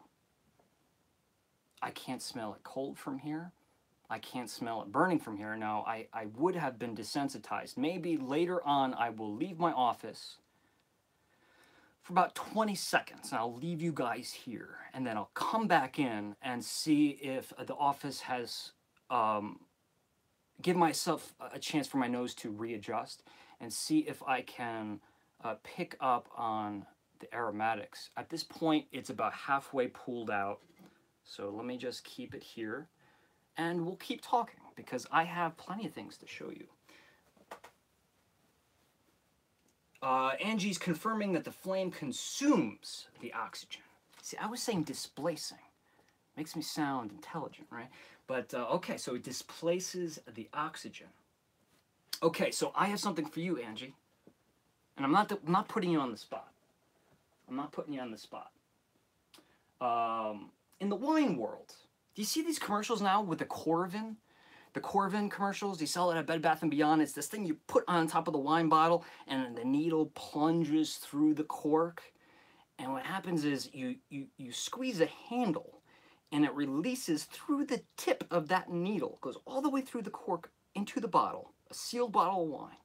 I can't smell it cold from here. I can't smell it burning from here. Now, I would have been desensitized. Maybe later on I will leave my office for about 20 seconds, and I'll leave you guys here, and then I'll come back in and see if the office has give myself a chance for my nose to readjust and see if I can pick up on the aromatics. At this point, it's about halfway pulled out, so let me just keep it here, and we'll keep talking because I have plenty of things to show you. Angie's confirming that the flame consumes the oxygen. See, I was saying displacing. Makes me sound intelligent, right? But, okay, so it displaces the oxygen. Okay, so I have something for you, Angie. And I'm not putting you on the spot. I'm not putting you on the spot. In the wine world, do you see these commercials now with the Corvin? The Corvin commercials, you sell it at Bed Bath & Beyond. It's this thing you put on top of the wine bottle, and the needle plunges through the cork. And what happens is you squeeze a handle, and it releases through the tip of that needle, goes all the way through the cork into the bottle, a sealed bottle of wine.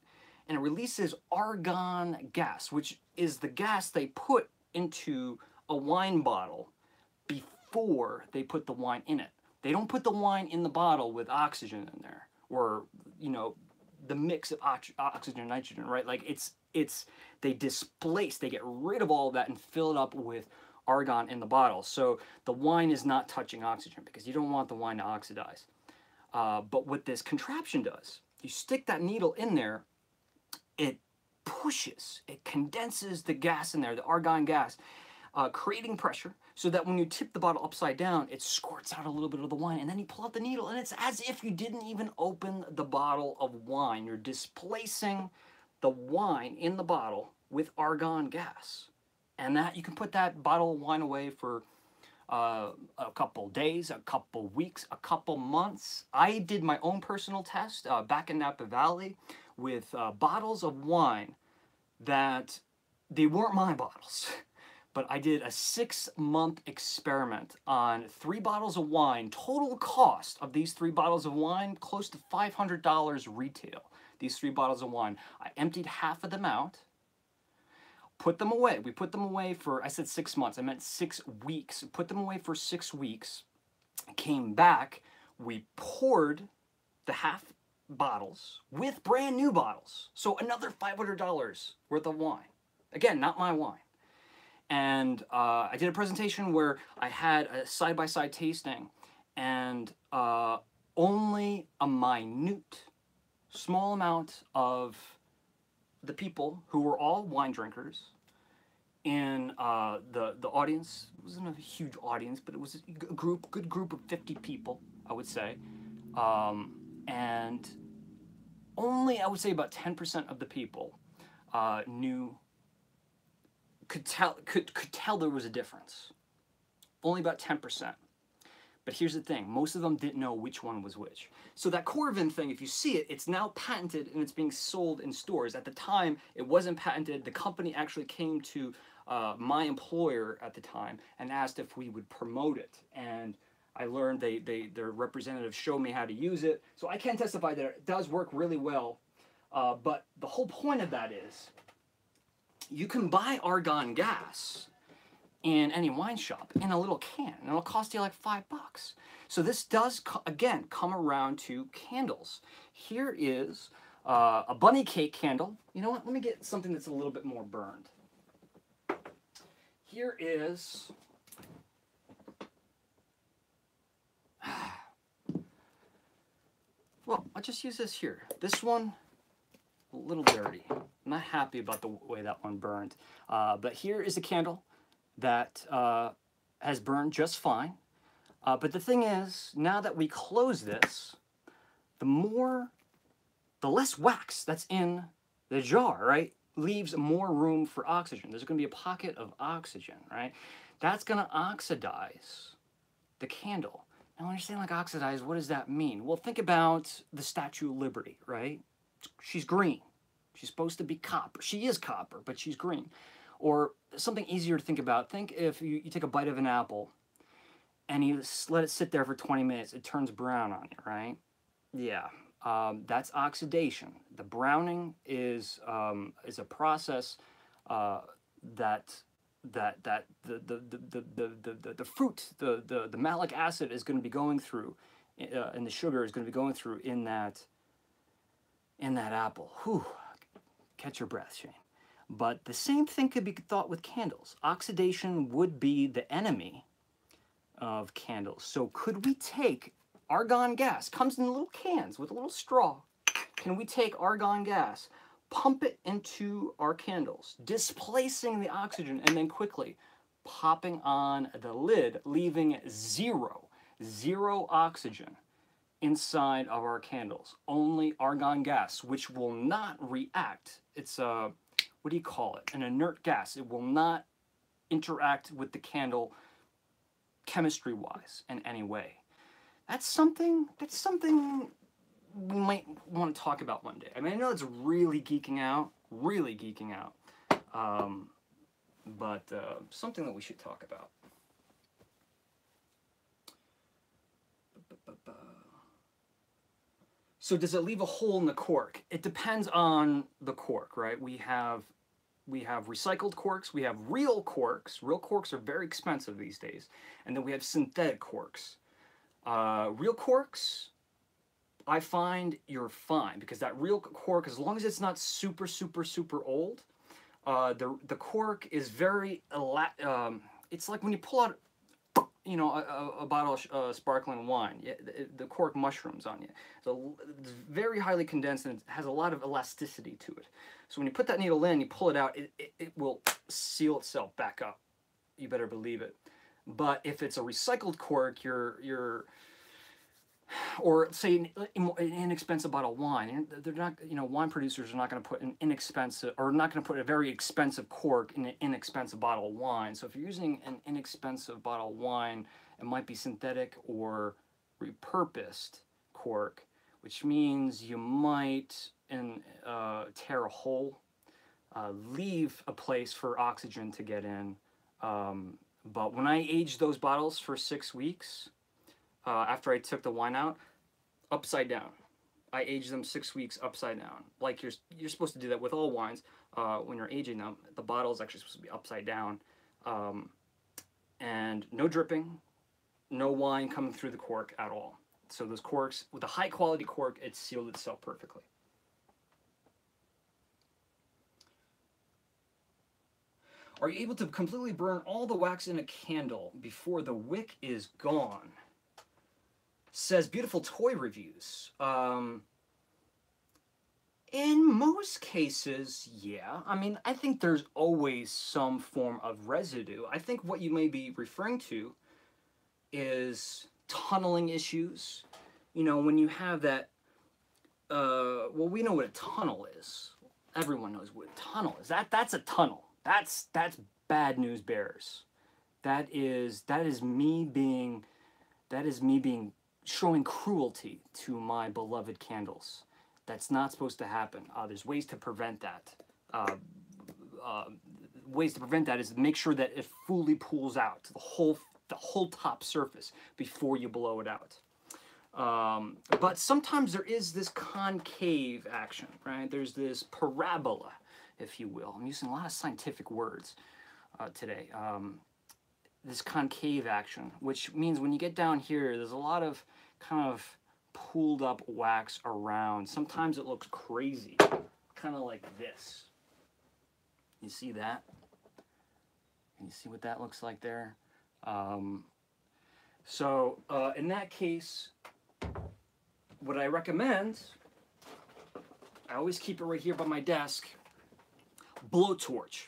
And it releases argon gas, which is the gas they put into a wine bottle before they put the wine in it. They don't put the wine in the bottle with oxygen in there, or, you know, the mix of oxygen and nitrogen, right? Like they displace, they get rid of all of that and fill it up with argon in the bottle. So the wine is not touching oxygen because you don't want the wine to oxidize. But what this contraption does, you stick that needle in there, it pushes, it condenses the gas in there, the argon gas, creating pressure so that when you tip the bottle upside down, it squirts out a little bit of the wine, and then you pull out the needle, and it's as if you didn't even open the bottle of wine. You're displacing the wine in the bottle with argon gas. And that you can put that bottle of wine away for a couple days, a couple weeks, a couple months. I did my own personal test back in Napa Valley with bottles of wine that they weren't my bottles. But I did a 6-month experiment on 3 bottles of wine. Total cost of these 3 bottles of wine, close to $500 retail. These 3 bottles of wine. I emptied half of them out, put them away. We put them away for, I said 6 months, I meant 6 weeks. Put them away for 6 weeks, came back, we poured the half bottles with brand new bottles. So another $500 worth of wine. Again, not my wine. And I did a presentation where I had a side-by-side tasting, and only a minute, small amount of the people who were all wine drinkers in the audience. It wasn't a huge audience, but it was a good group of 50 people, I would say. And only, I would say, about 10% of the people could tell there was a difference. Only about 10%. But here's the thing, most of them didn't know which one was which. So that Corvin thing, if you see it, it's now patented and it's being sold in stores. At the time, it wasn't patented. The company actually came to my employer at the time and asked if we would promote it. And I learned their representatives showed me how to use it. So I can testify that it does work really well. But the whole point of that is, you can buy argon gas in any wine shop in a little can, and it'll cost you like $5. So this does, again, come around to candles. Here is a bunny cake candle. You know what? Let me get something that's a little bit more burned. Here is... Well, I'll just use this here. This one, a little dirty. I'm not happy about the way that one burned. But here is a candle that has burned just fine. But the thing is, now that we close this, the less wax that's in the jar, right, leaves more room for oxygen. There's going to be a pocket of oxygen, right? That's going to oxidize the candle. Now, when you're saying like oxidize, what does that mean? Well, think about the Statue of Liberty, right? She's green. She's supposed to be copper. She is copper, but she's green. Or something easier to think about. Think if you take a bite of an apple and you let it sit there for 20 minutes, it turns brown on you, right? Yeah, that's oxidation. The browning is a process that the fruit, the malic acid is going to be going through, and the sugar is going to be going through in that apple. Whew, catch your breath, Shane. But the same thing could be thought with candles. Oxidation would be the enemy of candles. So could we take argon gas, comes in little cans with a little straw. Can we take argon gas, pump it into our candles, displacing the oxygen, and then quickly popping on the lid, leaving zero oxygen inside of our candles? Only argon gas, which will not react. It's a, what do you call it? An inert gas. It will not interact with the candle chemistry-wise in any way. That's something we might want to talk about one day. I mean, I know it's really geeking out, but something that we should talk about. So does it leave a hole in the cork? It depends on the cork, right? We have we have recycled corks, we have real corks. Real corks are very expensive these days. And then we have synthetic corks. Real corks, I find you're fine, because that real cork, as long as it's not super, super, super old, the cork is very, it's like when you pull out, you know, a bottle of sparkling wine, the cork mushrooms on you. So it's very highly condensed, and it has a lot of elasticity to it. So when you put that needle in, you pull it out, it will seal itself back up. You better believe it. But if it's a recycled cork, or say an inexpensive bottle of wine, they're not, you know, wine producers are not going to put an inexpensive, or not going to put a very expensive cork in an inexpensive bottle of wine. So if you're using an inexpensive bottle of wine, it might be synthetic or repurposed cork, which means you might tear a hole, leave a place for oxygen to get in. But when I aged those bottles for 6 weeks, after I took the wine out, upside down. I aged them 6 weeks upside down. Like you're supposed to do that with all wines. When you're aging them, the bottle is actually supposed to be upside down. And no dripping, no wine coming through the cork at all. So those corks, with a high quality cork, it sealed itself perfectly. Are you able to completely burn all the wax in a candle before the wick is gone? Says Beautiful Toy Reviews. In most cases, yeah. I mean, I think there's always some form of residue. I think what you may be referring to is tunneling issues. You know, when you have that, well, we know what a tunnel is. Everyone knows what a tunnel is. That's a tunnel. That's bad news bears. That is me being showing cruelty to my beloved candles. That's not supposed to happen. There's ways to prevent that. Ways to prevent that is to make sure that it fully pools out to the whole top surface before you blow it out. But sometimes there is this concave action, right? There's this parabola, if you will. I'm using a lot of scientific words today. This concave action, which means when you get down here, there's a lot of kind of pooled up wax around. Sometimes it looks crazy, kind of like this. You see that? Can you see what that looks like there? So in that case, what I recommend, I always keep it right here by my desk, blowtorch.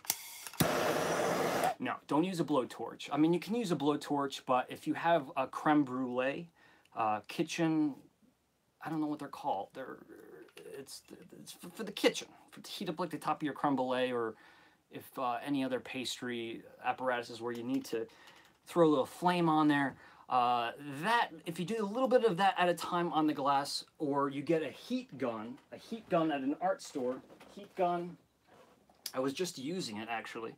No, don't use a blowtorch. I mean, you can use a blowtorch, but if you have a creme brulee, kitchen, I don't know what they're called. It's for the kitchen, to heat up like the top of your creme brulee, or if any other pastry apparatuses where you need to throw a little flame on there. If you do a little bit of that at a time on the glass, or you get a heat gun at an art store, heat gun. I was just using it actually.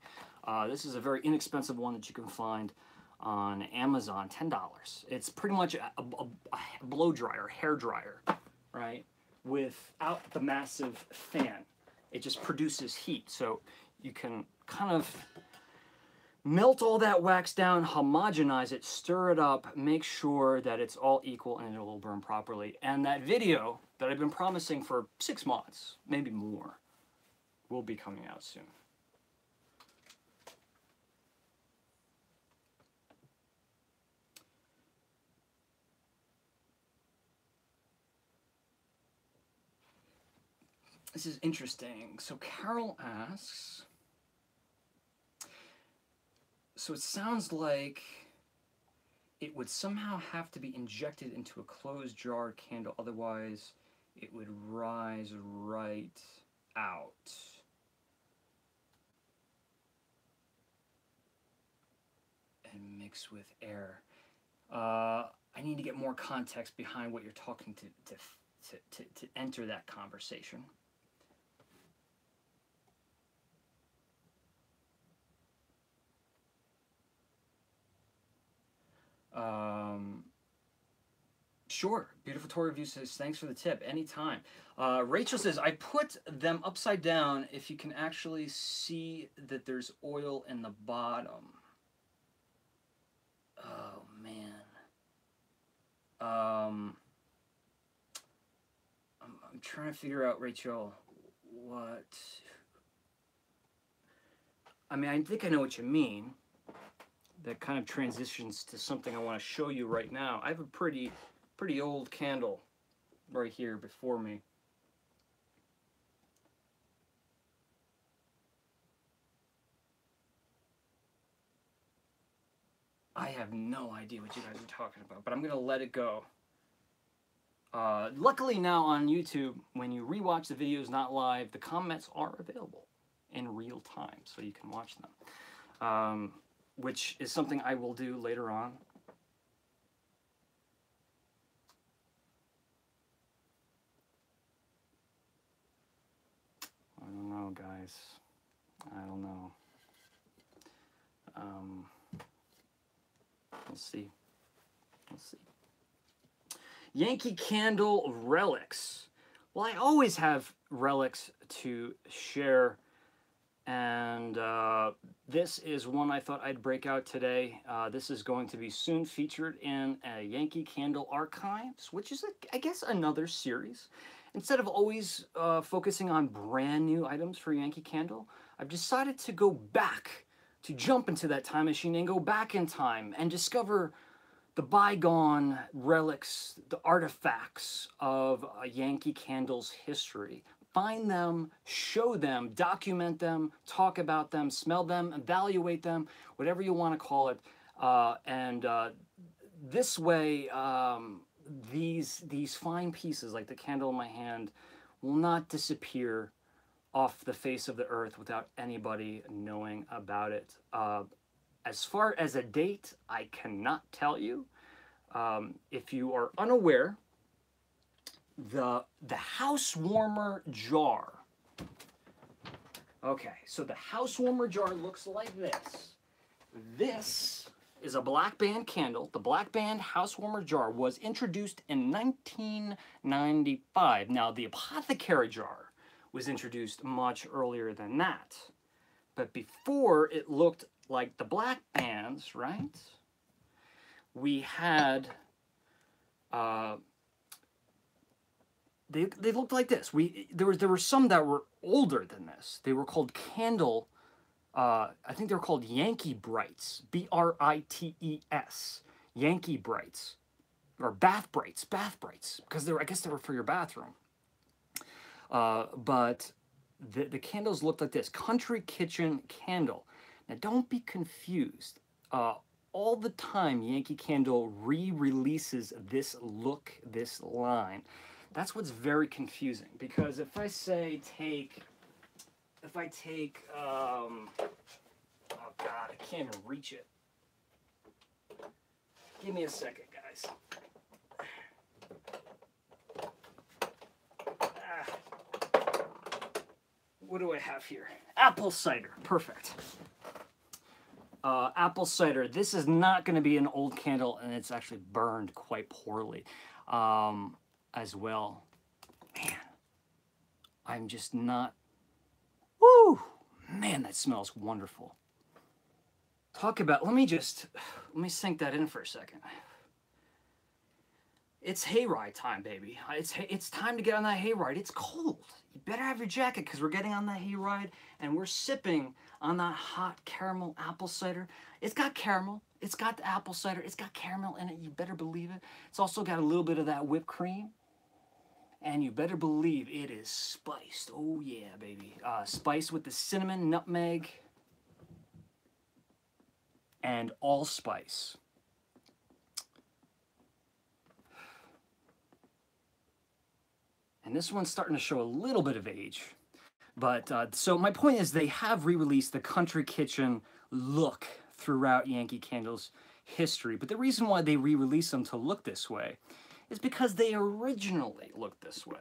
This is a very inexpensive one that you can find on Amazon, $10. It's pretty much a blow dryer, hair dryer, right? Without the massive fan. It just produces heat. So you can kind of melt all that wax down, homogenize it, stir it up, make sure that it's all equal and it will burn properly. And that video that I've been promising for 6 months, maybe more, will be coming out soon. This is interesting. So Carol asks, so it sounds like it would somehow have to be injected into a closed jar candle, otherwise it would rise right out. And mix with air. I need to get more context behind what you're talking to enter that conversation. Sure. Beautiful Toy Review says, thanks for the tip. Anytime. Rachel says, I put them upside down if you can actually see that there's oil in the bottom. Oh, man. I'm trying to figure out, Rachel, what... I mean, I think I know what you mean. That kind of transitions to something I want to show you right now. I have a pretty old candle right here before me. I have no idea what you guys are talking about, but I'm going to let it go. Luckily now on YouTube, when you rewatch the videos not live, the comments are available in real time, so you can watch them, which is something I will do later on. I don't know, guys. I don't know. We'll see. We'll see. Yankee Candle Relics. Well, I always have relics to share, and this is one I thought I'd break out today. This is going to be soon featured in a Yankee Candle Archives, which is, I guess, another series. Instead of always focusing on brand new items for Yankee Candle, I've decided to go back, to jump into that time machine and go back in time and discover the bygone relics, the artifacts of Yankee Candle's history. Find them, show them, document them, talk about them, smell them, evaluate them, whatever you want to call it. This way, these fine pieces, like the candle in my hand, will not disappear off the face of the earth without anybody knowing about it. As far as a date, I cannot tell you. If you are unaware, the house warmer jar. Okay, so the house warmer jar looks like this. This is a black band candle. The black band house warmer jar was introduced in 1995. Now, the apothecary jar was introduced much earlier than that. But before it looked like the black bands, right? We had, they looked like this. There were some that were older than this. They were called candle, I think they were called Yankee Brights, B-R-I-T-E-S, Yankee Brights, or bath brights, because I guess they were for your bathroom. But the candles looked like this, Country Kitchen Candle. Now don't be confused. All the time Yankee Candle re-releases this look, this line. That's what's very confusing, because if I say oh God, I can't even reach it. Give me a second, guys. What do I have here? Apple cider, perfect. Apple cider. This is not going to be an old candle, and it's actually burned quite poorly as well. Man, I'm just not... Woo! Man, that smells wonderful. Talk about... Let me sink that in for a second. It's hayride time, baby. It's time to get on that hayride. It's cold. You better have your jacket, because we're getting on that hayride, and we're sipping on that hot caramel apple cider. It's got caramel. It's got the apple cider. It's got caramel in it. You better believe it. It's also got a little bit of that whipped cream. And you better believe it is spiced. Oh, yeah, baby. Spiced with the cinnamon, nutmeg, and allspice. And this one's starting to show a little bit of age. But, so my point is they have re-released the Country Kitchen look throughout Yankee Candle's history. But the reason why they re-release them to look this way is because they originally looked this way.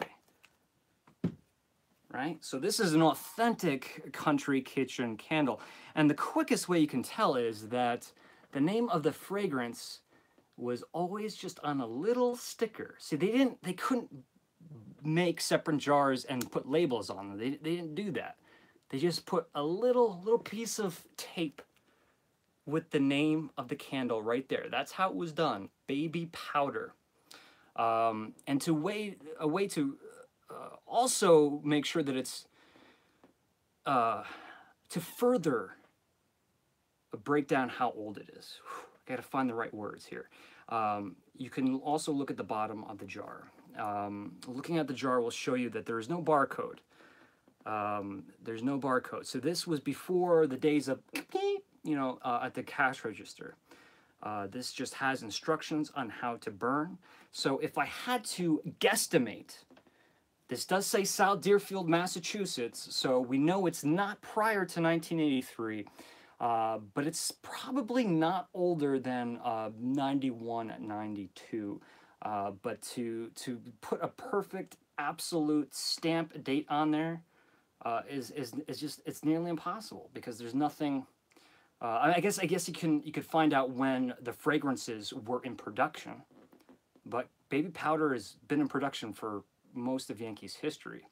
Right? So this is an authentic Country Kitchen candle. And the quickest way you can tell is that the name of the fragrance was always just on a little sticker. See, they couldn't make separate jars and put labels on them. They didn't do that. They just put a little piece of tape with the name of the candle right there. That's how it was done. Baby powder. And a way to also make sure that it's to further break down how old it is. I gotta find the right words here. You can also look at the bottom of the jar. Looking at the jar will show you that there is no barcode. There's no barcode. So this was before the days of, at the cash register. This just has instructions on how to burn. So if I had to guesstimate, this does say South Deerfield, Massachusetts, so we know it's not prior to 1983, but it's probably not older than 91, 92. But to put a perfect, absolute stamp date on there is just, it's nearly impossible, because there's nothing. I guess you could find out when the fragrances were in production, but baby powder has been in production for most of Yankee's history.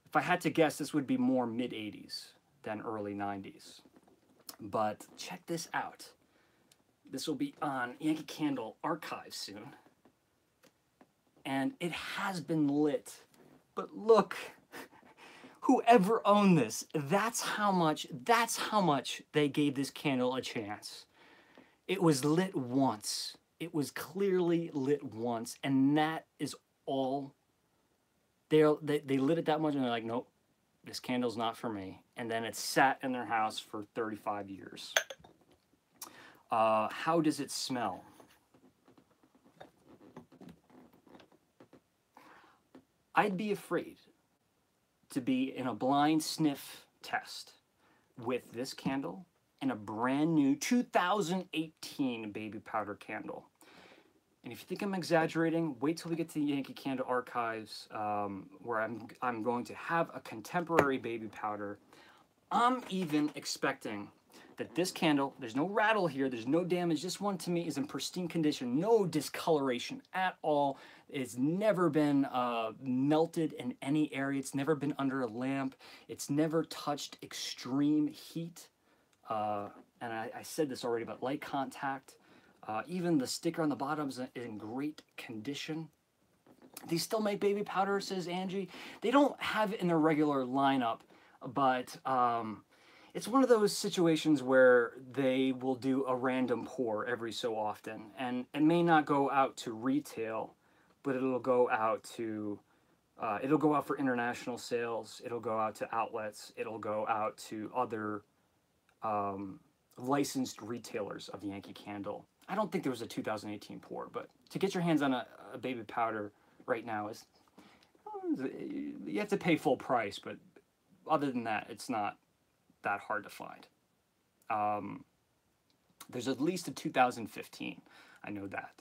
If I had to guess, this would be more mid-'80s than early '90s. But check this out. This will be on Yankee Candle archive soon. And it has been lit. But look, whoever owned this, that's how much they gave this candle a chance. It was lit once. It was clearly lit once, and that is all. They lit it that much, and they're like, nope, this candle's not for me. And then it sat in their house for 35 years. How does it smell? I'd be afraid to be in a blind sniff test with this candle and a brand new 2018 baby powder candle. And if you think I'm exaggerating, wait till we get to the Yankee Candle archives, where I'm going to have a contemporary baby powder. I'm even expecting that this candle, there's no rattle here, there's no damage. This one to me is in pristine condition, no discoloration at all. It's never been melted in any area. It's never been under a lamp. It's never touched extreme heat. And I said this already, but light contact. Even the sticker on the bottom is in great condition. They still make baby powder, says Angie. They don't have it in their regular lineup, but it's one of those situations where they will do a random pour every so often, and it may not go out to retail, but it'll go out to for international sales. It'll go out to outlets. It'll go out to other licensed retailers of the Yankee Candle. I don't think there was a 2018 pour, but to get your hands on a baby powder right now is, you have to pay full price, but other than that, it's not that hard to find. There's at least a 2015, I know that.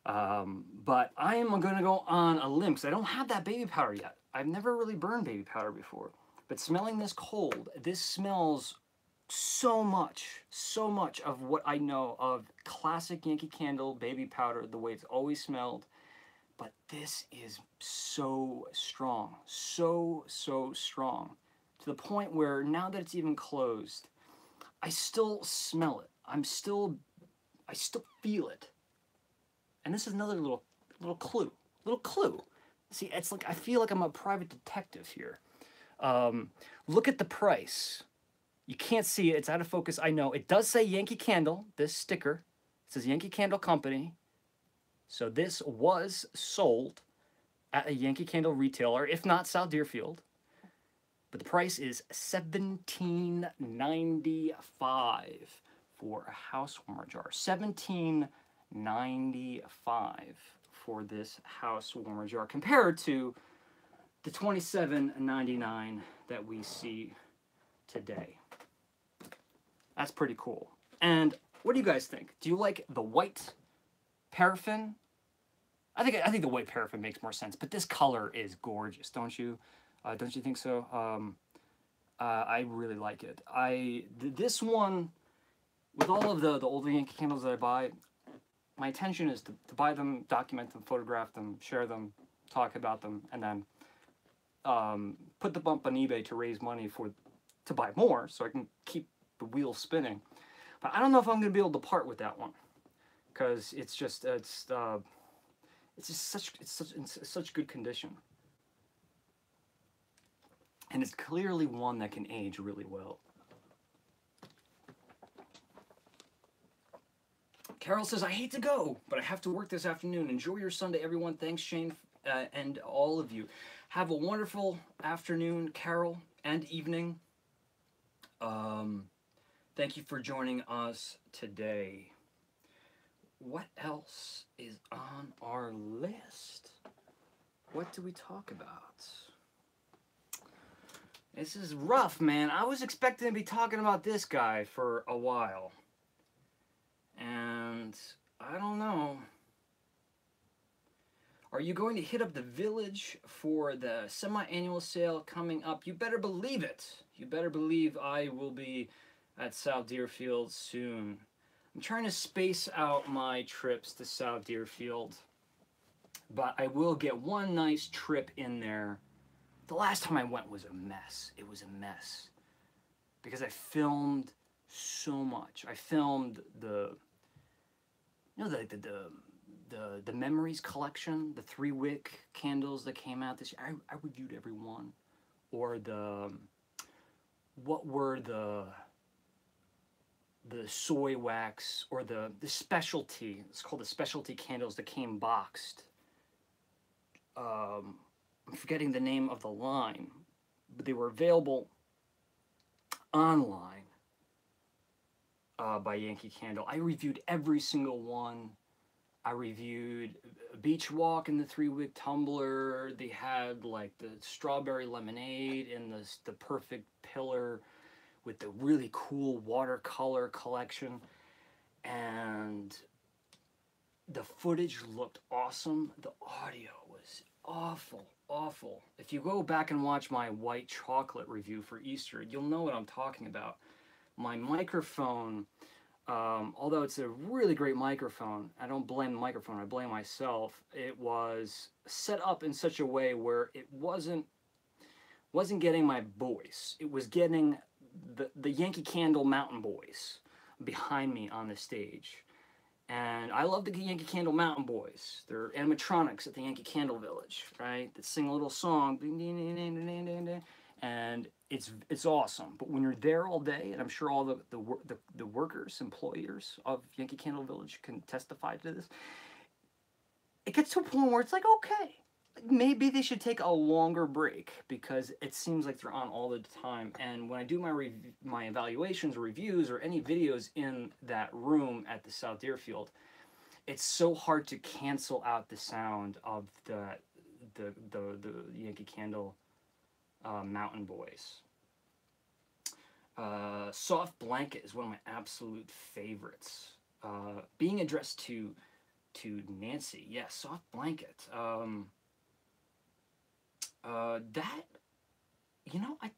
But I am going to go on a limb, because I don't have that baby powder yet. I've never really burned baby powder before, but smelling this cold, this smells so much of what I know of classic Yankee Candle baby powder, the way it's always smelled. But this is so strong, so strong, to the point where now that it's even closed, I still smell it. I still feel it. And this is another little clue. See, it's like I feel like I'm a private detective here. Look at the price. You can't see it. It's out of focus. I know. It does say Yankee Candle, this sticker. It says Yankee Candle Company. So this was sold at a Yankee Candle retailer, if not South Deerfield. But the price is $17.95 for a house warmer jar. $17.95 for this house warmer jar, compared to the $27.99 that we see today. That's pretty cool. And what do you guys think? Do you like the white paraffin? I think the white paraffin makes more sense, but this color is gorgeous, don't you? Don't you think so? I really like it. This one, with all of the older Yankee candles that I buy, my intention is to buy them, document them, photograph them, share them, talk about them, and then put the bump on eBay to raise money to buy more, so I can keep the wheel spinning. But I don't know if I'm going to be able to part with that one, because it's in such good condition, and it's clearly one that can age really well. Carol says, I hate to go, but I have to work this afternoon. Enjoy your Sunday, everyone. Thanks, Shane, and all of you. Have a wonderful afternoon, Carol, and evening. Thank you for joining us today. What else is on our list? What do we talk about? This is rough, man. I was expecting to be talking about this guy for a while. And I don't know. Are you going to hit up the Village for the semi-annual sale coming up? You better believe it. You better believe I will be at South Deerfield soon. I'm trying to space out my trips to South Deerfield, but I will get one nice trip in there. The last time I went was a mess. It was a mess because I filmed so much. I filmed the Memories collection, the 3-wick candles that came out this year. I reviewed every one. Or what were the soy wax, or the specialty, it's called the specialty candles that came boxed. I'm forgetting the name of the line, but they were available online by Yankee Candle. I reviewed every single one. I reviewed Beach Walk in the 3-wick tumbler. They had like the strawberry lemonade in the perfect pillar with the really cool watercolor collection. And the footage looked awesome. The audio was awful. If you go back and watch my white chocolate review for Easter, you'll know what I'm talking about. My microphone, although it's a really great microphone, I don't blame the microphone, I blame myself. It was set up in such a way where it wasn't getting my voice. It was getting the Yankee Candle Mountain Boys behind me on the stage. And I love the Yankee Candle Mountain Boys. They're animatronics at the Yankee Candle Village, right? That sing a little song, and it's awesome. But when you're there all day, and I'm sure all the workers, employers of Yankee Candle Village can testify to this, it gets to a point where it's like, okay, maybe they should take a longer break, because it seems like they're on all the time. And when I do my evaluations or reviews or any videos in that room at the South Deerfield, it's so hard to cancel out the sound of the Yankee Candle Mountain Boys. Soft Blanket is one of my absolute favorites. Being addressed to Nancy, yeah, Soft Blanket. That, you know, I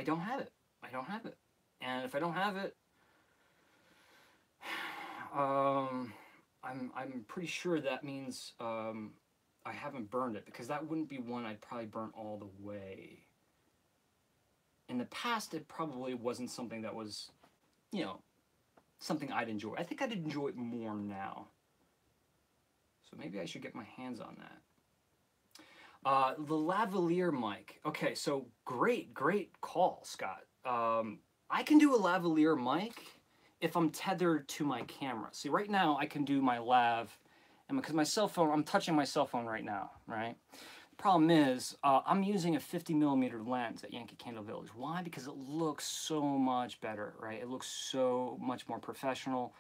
don't have it. I don't have it. And if I don't have it, I'm pretty sure that means I haven't burned it, because that wouldn't be one I'd probably burn all the way. In the past, it probably wasn't something that was, you know, something I'd enjoy. I think I'd enjoy it more now. So maybe I should get my hands on that. The lavalier mic. Okay, so great call, Scott. I can do a lavalier mic if I'm tethered to my camera. See, right now I can do my lav, and because my cell phone, I'm touching my cell phone right now, right? The problem is, I'm using a 50mm lens at Yankee Candle Village. Why? Because it looks so much better, right? It looks so much more professional,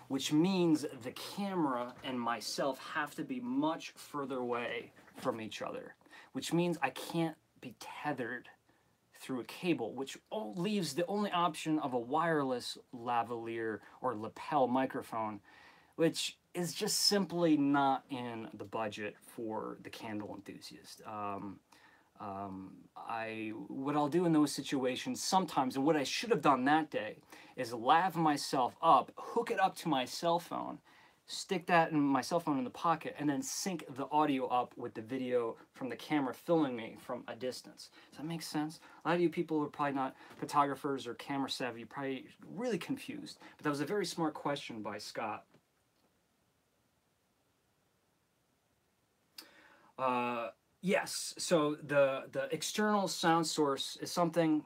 which means the camera and myself have to be much further away from each other, which means I can't be tethered through a cable, which leaves the only option of a wireless lavalier or lapel microphone, which is just simply not in the budget for the candle enthusiast. What I'll do in those situations sometimes, and what I should have done that day, is lav myself up, hook it up to my cell phone, stick that in my cell phone in the pocket, and then sync the audio up with the video from the camera filming me from a distance. Does that make sense? A lot of you people who are probably not photographers or camera savvy, you're probably really confused. But that was a very smart question by Scott. Yes, so the external sound source is something,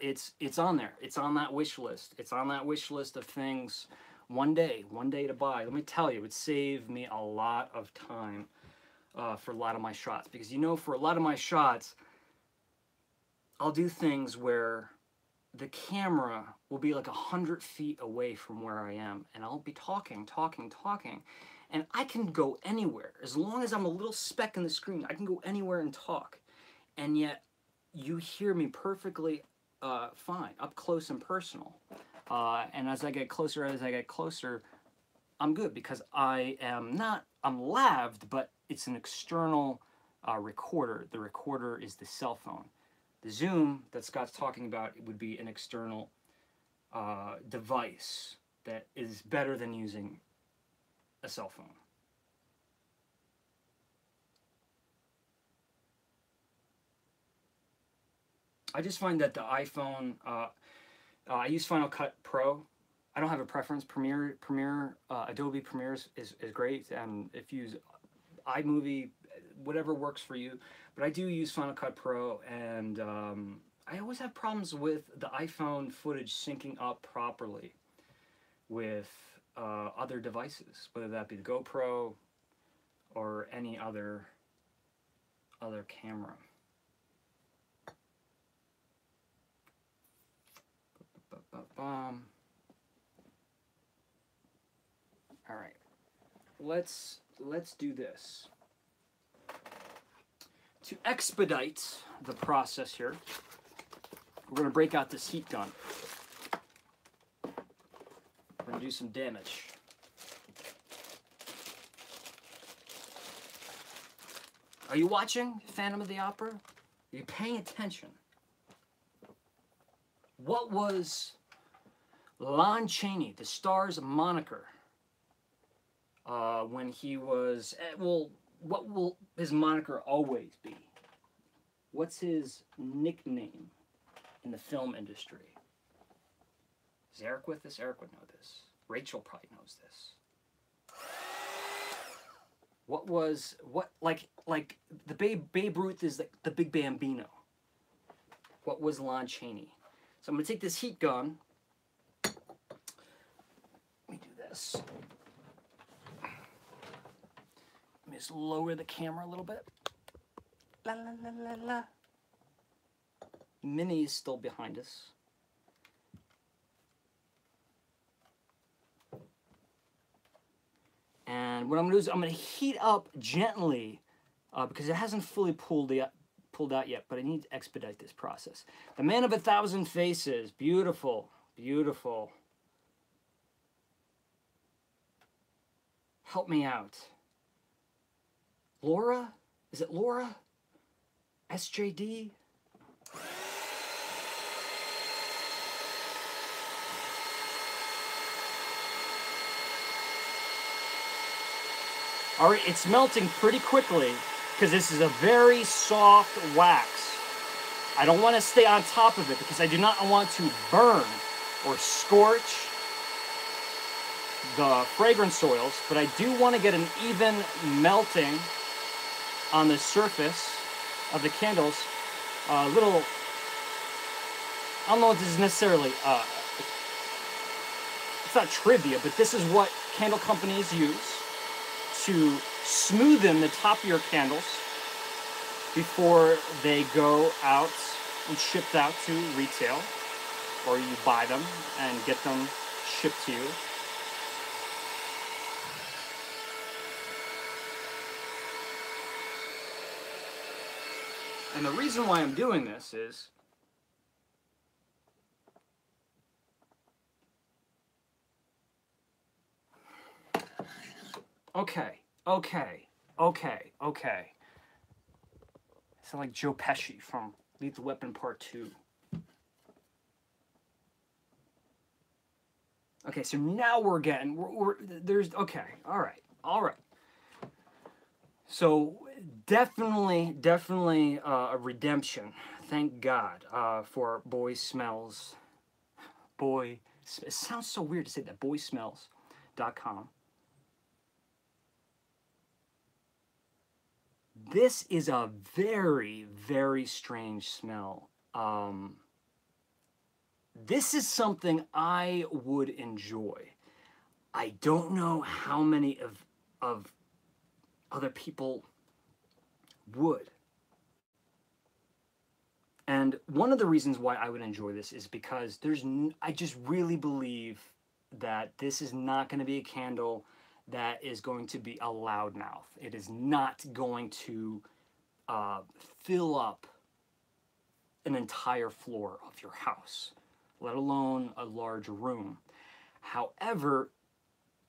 it's on there. It's on that wish list. It's on that wish list of things one day to buy. Let me tell you, it would save me a lot of time for a lot of my shots. Because, you know, for a lot of my shots, I'll do things where the camera will be like 100 feet away from where I am, and I'll be talking, and I can go anywhere. As long as I'm a little speck in the screen, I can go anywhere and talk. And yet, you hear me perfectly fine, up close and personal. And as I get closer, I'm good, because I'm laved, but it's an external recorder. The recorder is the cell phone. The Zoom that Scott's talking about would be an external device that is better than using a cell phone. I just find that the iPhone, I use Final Cut Pro. I don't have a preference. Adobe Premiere is great, and if you use iMovie, whatever works for you. But I do use Final Cut Pro, and I always have problems with the iPhone footage syncing up properly with other devices, whether that be the GoPro or any other camera. All right, let's do this. To expedite the process here, we're going to break out this heat gun. We're going to do some damage. Are you watching Phantom of the Opera? Are you paying attention? What was Lon Chaney, the star's moniker, when he was, well, what will his moniker always be? What's his nickname in the film industry? Is Eric with this? Eric would know this. Rachel probably knows this. What was, like the Babe Ruth is the Big Bambino. What was Lon Chaney? So I'm going to take this heat gun. Let me do this. Let me just lower the camera a little bit. La la la la la. Minnie is still behind us. And what I'm going to do is I'm going to heat up gently because it hasn't fully pulled out yet, but I need to expedite this process. The Man of 1,000 Faces, beautiful, beautiful. Help me out. Laura? Is it Laura? SJD? All right, it's melting pretty quickly because this is a very soft wax. I don't want to stay on top of it because I do not want to burn or scorch the fragrance oils, but I do want to get an even melting on the surface of the candles. I don't know if this is necessarily, it's not trivia, but this is what candle companies use to smoothen the top of your candles before they go out and shipped out to retail, or you buy them and get them shipped to you. And the reason why I'm doing this is okay. sound like Joe Pesci from Lethal Weapon Part 2. Okay, so now we're getting, there's, okay, all right. So definitely a redemption. Thank God for Boy Smells. It sounds so weird to say that, boysmells.com. This is a very, very strange smell. This is something I would enjoy. I don't know how many of other people would. And one of the reasons why I would enjoy this is because I just really believe that this is not going to be a candle that is going to be a loudmouth. It is not going to fill up an entire floor of your house, let alone a large room. However,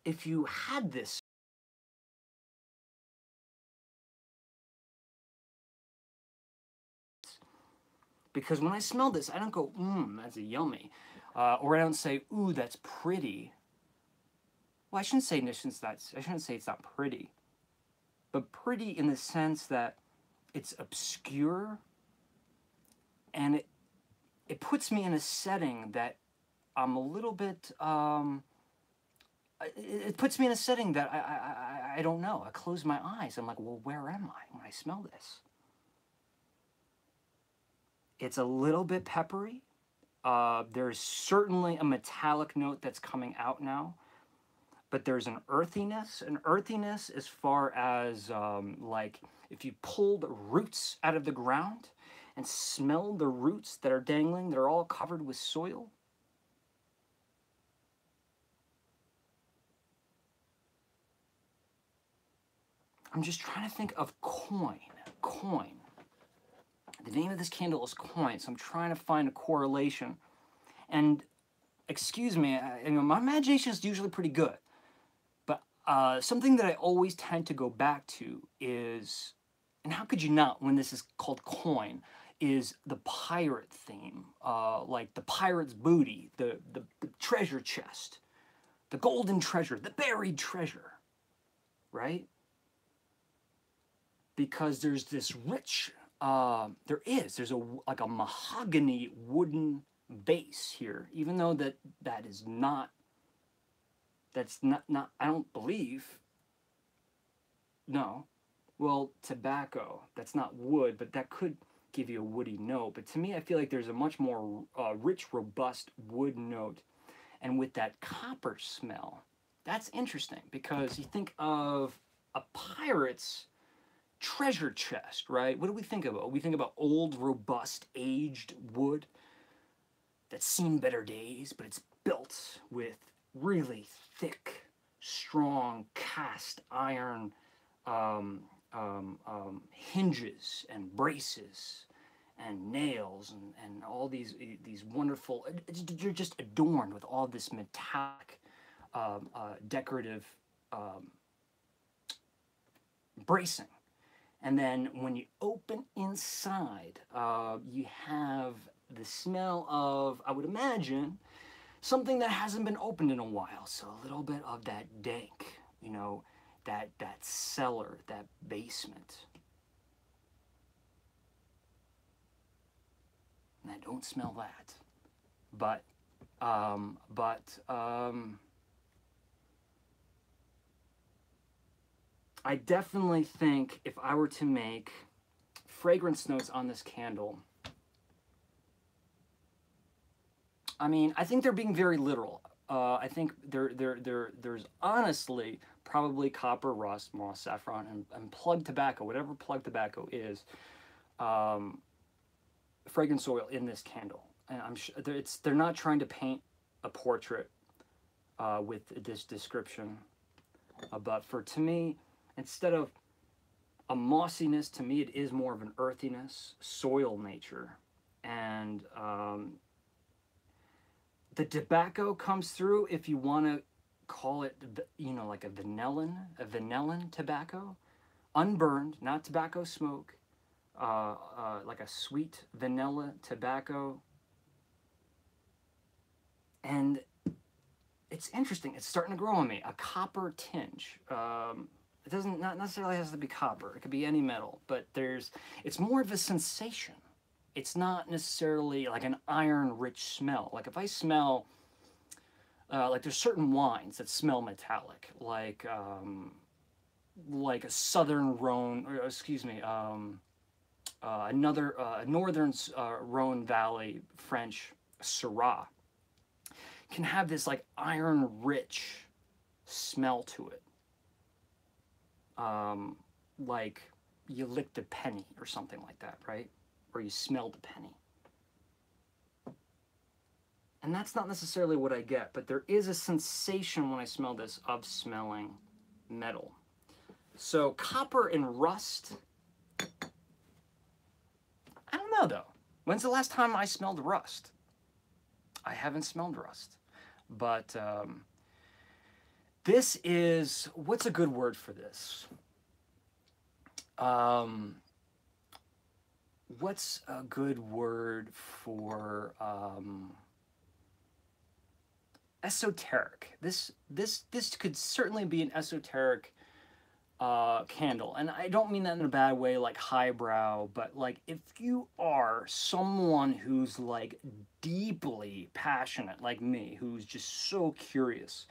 if you had this, because when I smell this, I don't go, that's a yummy, or I don't say, ooh, that's pretty. Well, I shouldn't say it's not pretty, but pretty in the sense that it's obscure, and it puts me in a setting that I'm a little bit, it puts me in a setting that I don't know. I close my eyes. I'm like, well, where am I when I smell this? It's a little bit peppery. There's certainly a metallic note that's coming out now, but there's an earthiness as far as like if you pull the roots out of the ground and smell the roots that are dangling, they're all covered with soil. I'm just trying to think of coin. The name of this candle is coin, so I'm trying to find a correlation. And excuse me, my imagination is usually pretty good, but something that I always tend to go back to is, and how could you not when this is called coin, is the pirate theme, like the pirate's booty, the treasure chest, the golden treasure, the buried treasure, right? Because there's this rich, there's like a mahogany wooden base here, even though that's not, I don't believe, no, well, tobacco, that's not wood, but that could give you a woody note. But to me, I feel like there's a much more rich, robust wood note. And with that copper smell, that's interesting because you think of a pirate's treasure chest, right? What do we think about? We think about old, robust, aged wood that's seen better days, but it's built with really thick, strong cast iron hinges and braces and nails and all these wonderful, you're just adorned with all this metallic decorative bracing. And then when you open inside, you have the smell of, I would imagine, something that hasn't been opened in a while. So a little bit of that dank, you know, that cellar, that basement. And I don't smell that. But I definitely think if I were to make fragrance notes on this candle, I mean, I think they're being very literal. I think there's honestly probably copper, rust, moss, saffron, and plug tobacco, whatever plug tobacco is, fragrance oil in this candle. And I'm sure they're not trying to paint a portrait with this description, but to me, instead of a mossiness, to me it is more of an earthiness, soil nature, and the tobacco comes through, if you want to call it, you know, like a vanillin tobacco, unburned, not tobacco smoke, like a sweet vanilla tobacco. And it's interesting. It's starting to grow on me. A copper tinge. It doesn't not necessarily has to be copper. It could be any metal, but it's more of a sensation. It's not necessarily like an iron-rich smell. Like if I smell, like there's certain wines that smell metallic, like a Southern Rhone, or excuse me, another Northern Rhone Valley French Syrah can have this like iron-rich smell to it. Like you licked a penny or something like that, right? Or you smelled a penny. And that's not necessarily what I get, but there is a sensation when I smell this of smelling metal. So copper and rust, I don't know though. When's the last time I smelled rust? I haven't smelled rust. But this is, what's a good word for this? What's a good word for esoteric? This could certainly be an esoteric candle, and I don't mean that in a bad way, like highbrow, but like if you are someone who's like deeply passionate like me, who's just so curious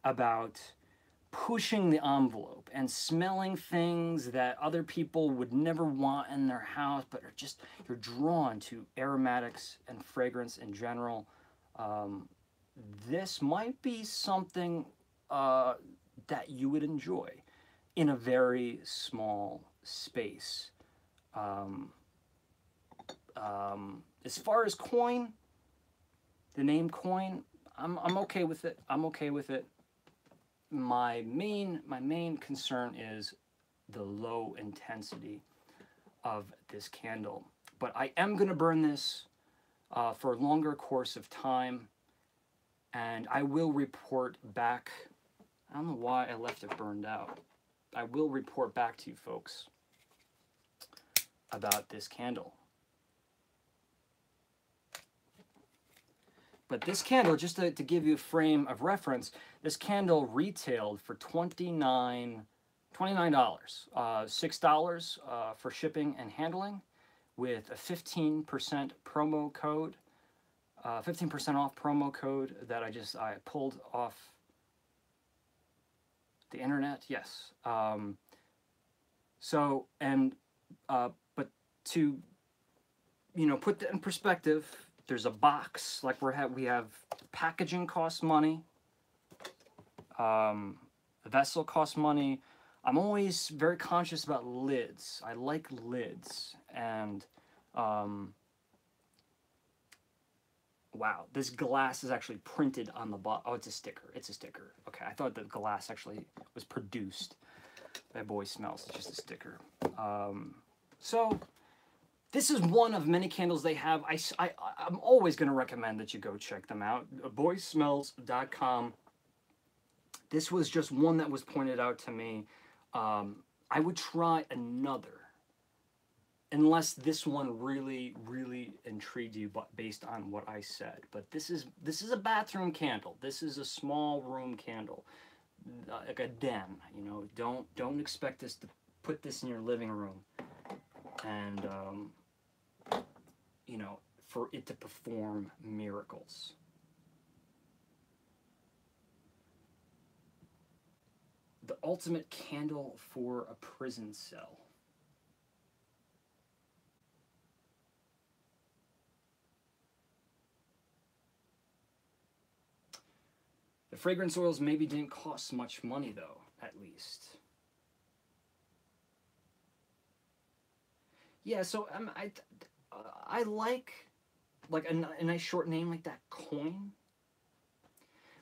about pushing the envelope and smelling things that other people would never want in their house, but are just, you're drawn to aromatics and fragrance in general, this might be something that you would enjoy in a very small space. As far as coin, the name coin, I'm okay with it. I'm okay with it. My main concern is the low intensity of this candle. But I am going to burn this for a longer course of time, and I will report back. I don't know why I left it burned out. I will report back to you folks about this candle. But this candle, just to give you a frame of reference, this candle retailed for $29, $6 for shipping and handling, with a 15% promo code, 15% off promo code that I pulled off the internet. Yes. But to, put that in perspective, there's a box, like we have packaging costs money, the vessel costs money. I'm always very conscious about lids. I like lids, and wow, this glass is actually printed on the bottom. Oh, it's a sticker. It's a sticker. Okay, I thought the glass actually was produced. That boy smells. It's just a sticker. So this is one of many candles they have. I'm always going to recommend that you go check them out. boysmells.com. This was just one that was pointed out to me. I would try another, unless this one really, really intrigued you, but based on what I said. But this is a bathroom candle. This is a small room candle, like a den. Don't expect this to put this in your living room, and for it to perform miracles. The ultimate candle for a prison cell. The fragrance oils maybe didn't cost much money, though, at least. Yeah, so I like a nice short name like that, coin.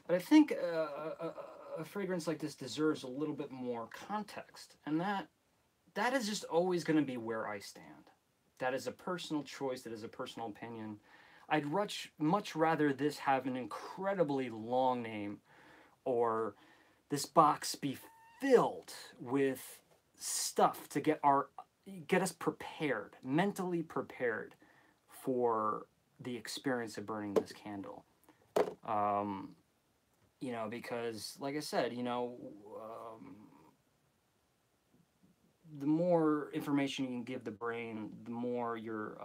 But I think a fragrance like this deserves a little bit more context, and that is just always going to be where I stand. That is a personal choice. That is a personal opinion. I'd much rather this have an incredibly long name, or this box be filled with stuff to get our get us prepared, mentally prepared for the experience of burning this candle. You know, because like I said, you know, the more information you can give the brain, the more your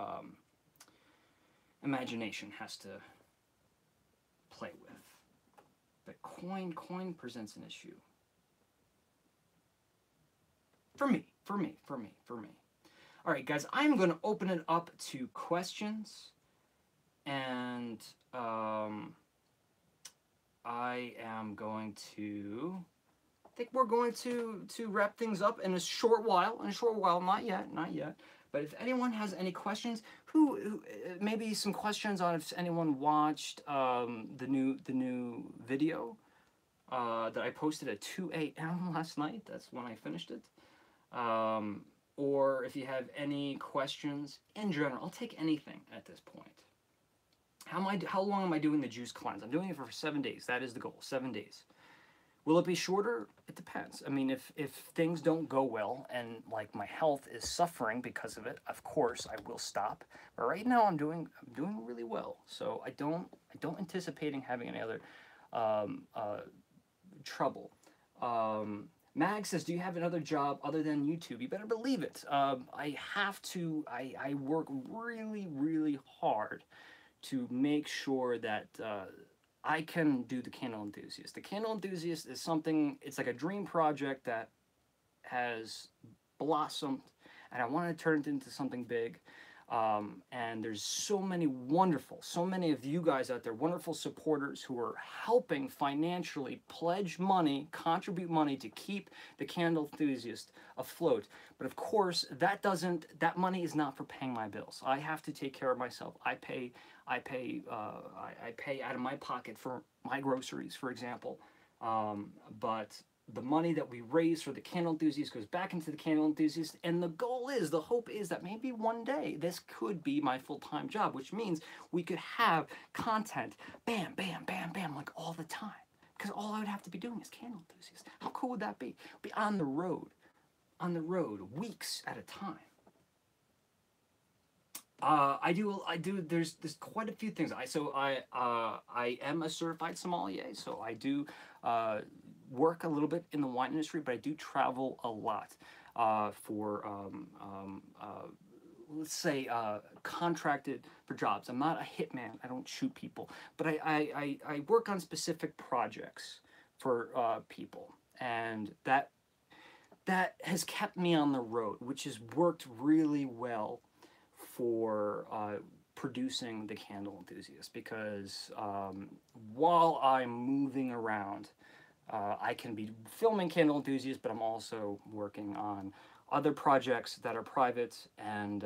imagination has to play with. But coin presents an issue. For me. All right, guys, I'm going to open it up to questions, and I am going to, I think we're going to wrap things up in a short while. Not yet. But if anyone has any questions, who maybe some questions on if anyone watched the new video that I posted at 2 a.m. last night. That's when I finished it. Or if you have any questions in general, I'll take anything at this point. How long am I doing the juice cleanse? I'm doing it for 7 days. That is the goal, 7 days. Will it be shorter? It depends. I mean, if things don't go well and like my health is suffering because of it, of course I will stop. But right now I'm doing really well. So I don't anticipating having any other trouble. Mag says, do you have another job other than YouTube? You better believe it. I have to, I work really hard to make sure that I can do the Candle Enthusiast. The Candle Enthusiast is something, it's like a dream project that has blossomed, and I want to turn it into something big. And there's so many of you guys out there, wonderful supporters who are helping financially pledge money, contribute money to keep the Candle Enthusiast afloat. But of course, that money is not for paying my bills. I have to take care of myself. I pay out of my pocket for my groceries, for example. But the money that we raise for the Candle Enthusiast goes back into the Candle Enthusiast, and the hope is that maybe one day this could be my full-time job, which means we could have content, bam, like all the time. Because all I would have to be doing is Candle Enthusiast. How cool would that be? Be on the road, weeks at a time. I do. There's quite a few things. I am a certified sommelier, so I do work a little bit in the wine industry, but I do travel a lot for let's say contracted for jobs. I'm not a hitman. I don't shoot people, but I work on specific projects for people, and that has kept me on the road, which has worked really well for producing the Candle Enthusiast, because while I'm moving around, I can be filming Candle Enthusiast, but I'm also working on other projects that are private, and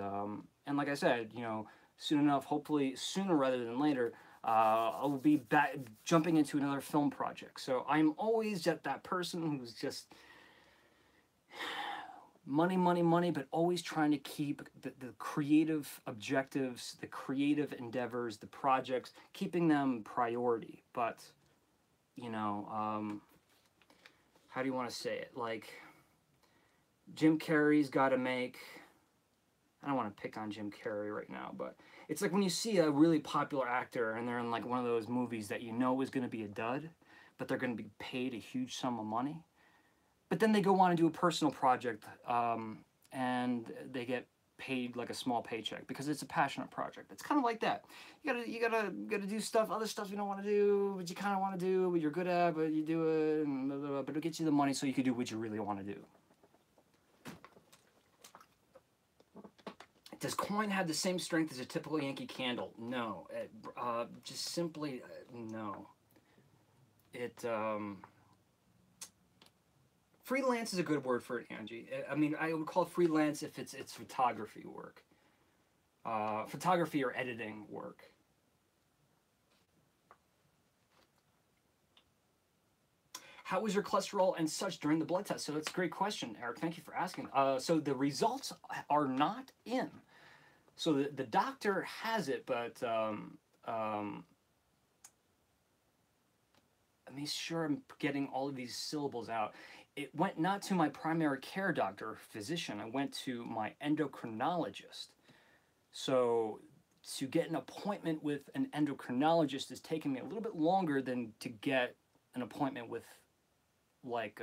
like I said, you know, soon enough, hopefully sooner rather than later, I'll be back jumping into another film project. So I'm always just that person who's just money, but always trying to keep the creative objectives, the creative endeavors, the projects, keeping them priority. But, you know, how do you want to say it? Like, Jim Carrey's got to make, I don't want to pick on Jim Carrey right now, but it's like when you see a really popular actor and they're in like one of those movies that you know is going to be a dud, but they're going to be paid a huge sum of money. But then they go on and do a personal project, and they get paid like a small paycheck because it's a passionate project. It's kind of like that. You gotta do stuff, other stuff you don't want to do, but you kind of want to do, but you're good at, but you do it, and blah, blah, blah, but it gets you the money so you can do what you really want to do. Does coin have the same strength as a typical Yankee Candle? No. Just simply no. It. Freelance is a good word for it, Angie. I mean, I would call it freelance if it's photography work. Photography or editing work. How was your cholesterol and such during the blood test? So that's a great question, Eric. Thank you for asking. So the results are not in. So the doctor has it, but let me sure I'm getting all of these syllables out. it went not to my primary care doctor or physician. I went to my endocrinologist. So to get an appointment with an endocrinologist is taking me a little bit longer than to get an appointment with like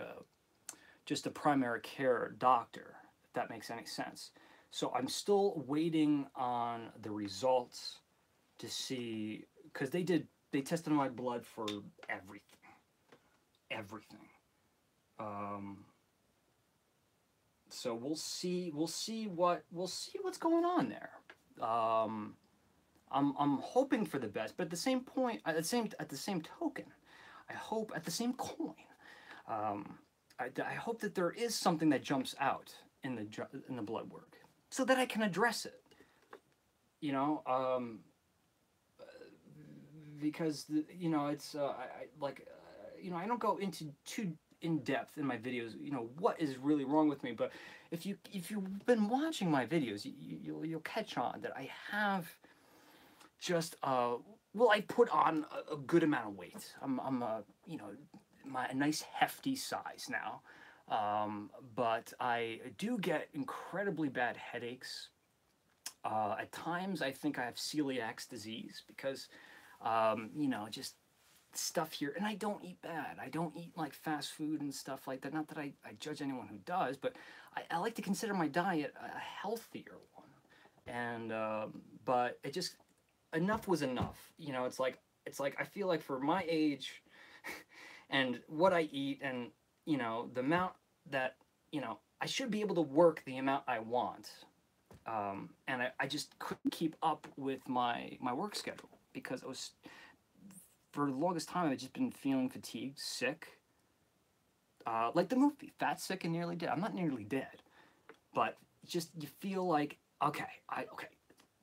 just a primary care doctor, if that makes any sense. So I'm still waiting on the results to see, because they tested my blood for everything. So we'll see what's going on there. I'm hoping for the best, but at the same point, at the same token, I hope at the same coin, I hope that there is something that jumps out in the blood work, so that I can address it. You know, because it's I don't go into too in depth in my videos, what is really wrong with me. But if you've been watching my videos, you'll catch on that I have just I put on a good amount of weight. I'm a nice hefty size now, but I do get incredibly bad headaches. At times I think I have celiac disease because just stuff here, and I don't eat bad. I don't eat like fast food and stuff like that. Not that I judge anyone who does, but I like to consider my diet a healthier one. And but it just, enough was enough. It's like I feel like for my age and what I eat, and the amount that I should be able to work the amount I want. And I just couldn't keep up with my work schedule because I was, for the longest time, I've just been feeling fatigued, sick. Like the movie, Fat, Sick, and Nearly Dead. I'm not nearly dead, but just you feel like, okay,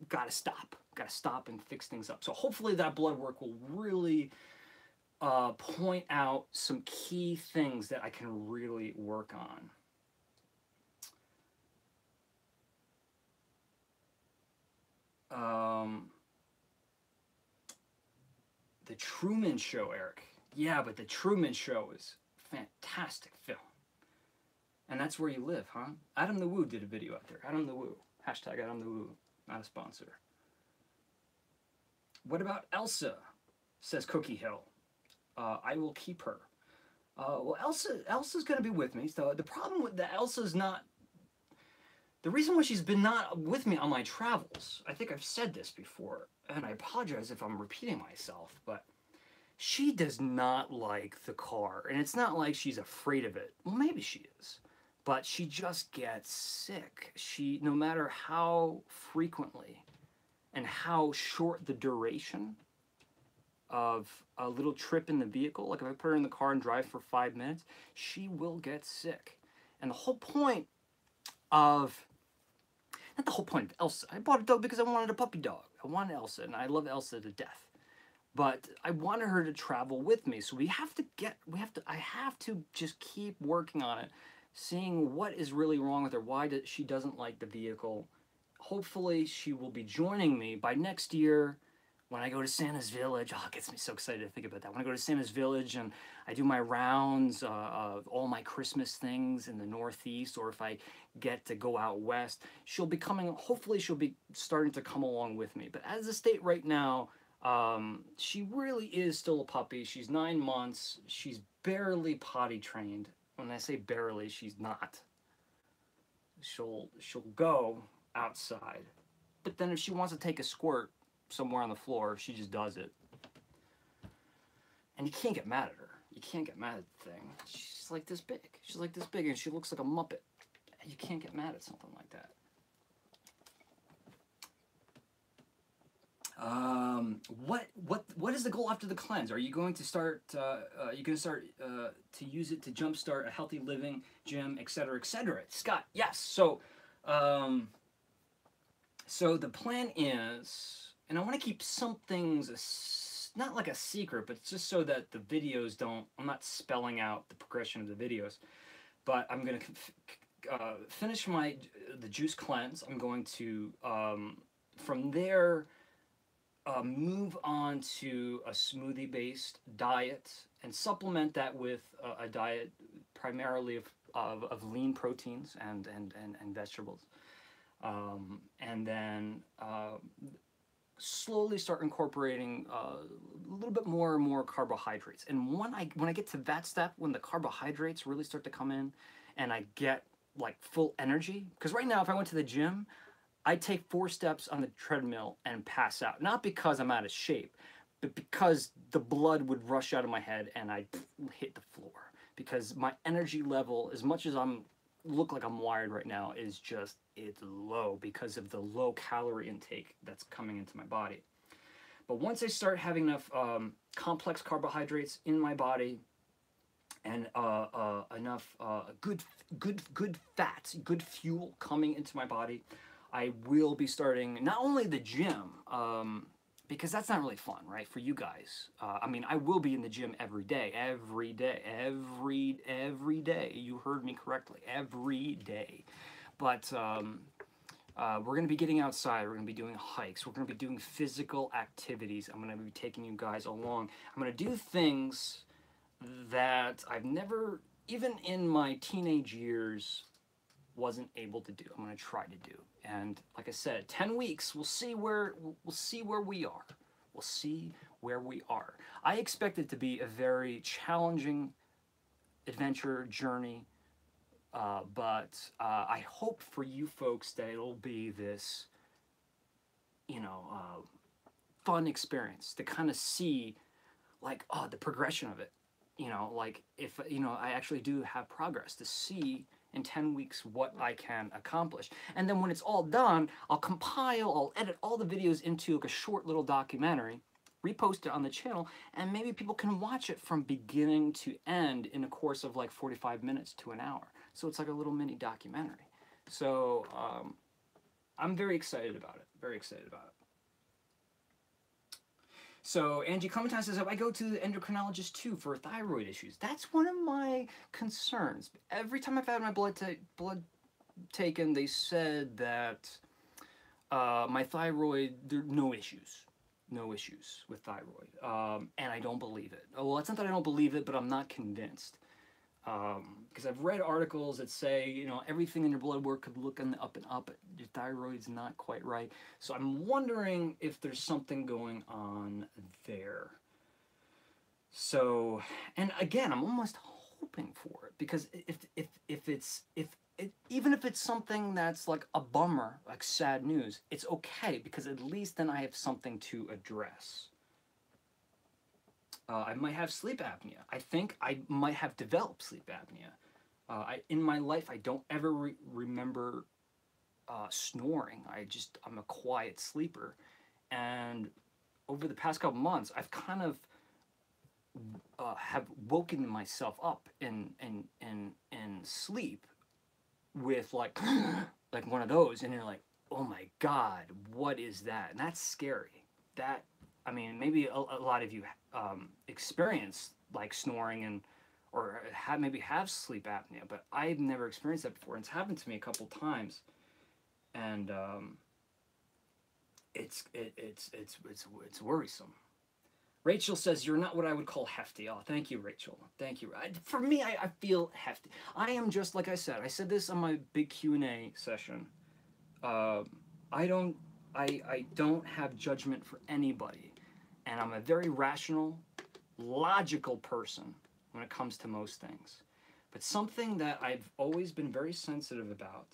gotta stop and fix things up. So hopefully that blood work will really point out some key things that I can really work on. The Truman Show, Eric. Yeah, but The Truman Show is a fantastic film. And that's where you live, huh? Adam the Woo did a video out there. Adam the Woo. Hashtag Adam the Woo. Not a sponsor. What about Elsa? Says Cookie Hill. I will keep her. Well, Elsa's going to be with me. So the problem with the Elsa's not... The reason why she's been not with me on my travels, I think I've said this before, and I apologize if I'm repeating myself, but she does not like the car. And it's not like she's afraid of it. Well, maybe she is. But she just gets sick. No matter how frequently and how short the duration of a little trip in the vehicle, like if I put her in the car and drive for 5 minutes, she will get sick. And the whole point of... Not the whole point of Elsa. I bought a dog because I wanted a puppy dog. I wanted Elsa, and I love Elsa to death. But I wanted her to travel with me, so I have to just keep working on it, seeing what is really wrong with her, why she doesn't like the vehicle. Hopefully she will be joining me by next year when I go to Santa's Village. Oh, it gets me so excited to think about that. When I go to Santa's Village and I do my rounds of all my Christmas things in the Northeast, or if I get to go out west, hopefully she'll be starting to come along with me. But as a state right now, she really is still a puppy. She's 9 months. She's barely potty trained. When I say barely, she's not. She'll go outside. But then if she wants to take a squirt somewhere on the floor, she just does it. And you can't get mad at her. You can't get mad at the thing. She's like this big. She's like this big, and she looks like a Muppet. You can't get mad at something like that. What is the goal after the cleanse? Are you going to start? To use it to jumpstart a healthy living, gym, etc., etc.? Scott, yes. So the plan is, and I want to keep some things not like a secret, but just so that the videos don't. I'm not spelling out the progression of the videos, but I'm going to finish the juice cleanse. I'm going to from there. Move on to a smoothie-based diet and supplement that with a diet primarily of lean proteins and vegetables, and then slowly start incorporating a little bit more and more carbohydrates. And when I get to that step, when the carbohydrates really start to come in, and I get like full energy, because right now if I went to the gym, I take 4 steps on the treadmill and pass out. Not because I'm out of shape, but because the blood would rush out of my head and I'd hit the floor. Because my energy level, as much as look like I'm wired right now, is just, it's low because of the low calorie intake that's coming into my body. But once I start having enough complex carbohydrates in my body, and enough good fats, good fuel coming into my body, I will be starting not only the gym, because that's not really fun, right, for you guys. I mean, I will be in the gym every day. You heard me correctly, every day. But we're going to be getting outside. We're going to be doing hikes. We're going to be doing physical activities. I'm going to be taking you guys along. I'm going to do things that I've never, even in my teenage years, wasn't able to do. I'm going to try to do. And like I said, 10 weeks, we'll see where we are. We'll see where we are. I expect it to be a very challenging adventure journey, but I hope for you folks that it'll be this, fun experience to kind of see, like, the progression of it. Like if, I actually do have progress, to see in 10 weeks what I can accomplish. And then when it's all done, I'll edit all the videos into like a short little documentary, repost it on the channel, and maybe people can watch it from beginning to end in a course of like 45 minutes to an hour. So it's like a little mini documentary. So I'm very excited about it. Very excited about it. So Angie Clementine says, I go to the endocrinologist too for thyroid issues. That's one of my concerns. Every time I've had my blood taken, they said that my thyroid, there are no issues. No issues with thyroid. And I don't believe it. Well, it's not that I don't believe it, but I'm not convinced. Because I've read articles that say, everything in your blood work could look on the up and up. Your thyroid's not quite right. So I'm wondering if there's something going on there. So, and again, I'm almost hoping for it, because even if it's something that's like a bummer, like sad news, it's okay, because at least then I have something to address. I might have sleep apnea. I think I might have developed sleep apnea. In my life, I don't ever remember snoring. I'm a quiet sleeper. And over the past couple months, I've kind of have woken myself up in sleep with like one of those, and you're like, oh my God, what is that? And that's scary. Maybe a lot of you experience like snoring or maybe have sleep apnea, but I've never experienced that before. And it's happened to me a couple times, and it's worrisome. Rachel says, you're not what I would call hefty. Oh, thank you, Rachel. Thank you. For me, I feel hefty. I am just, like I said this on my big Q&A session. I don't have judgment for anybody. And I'm a very rational, logical person when it comes to most things. But something that I've always been very sensitive about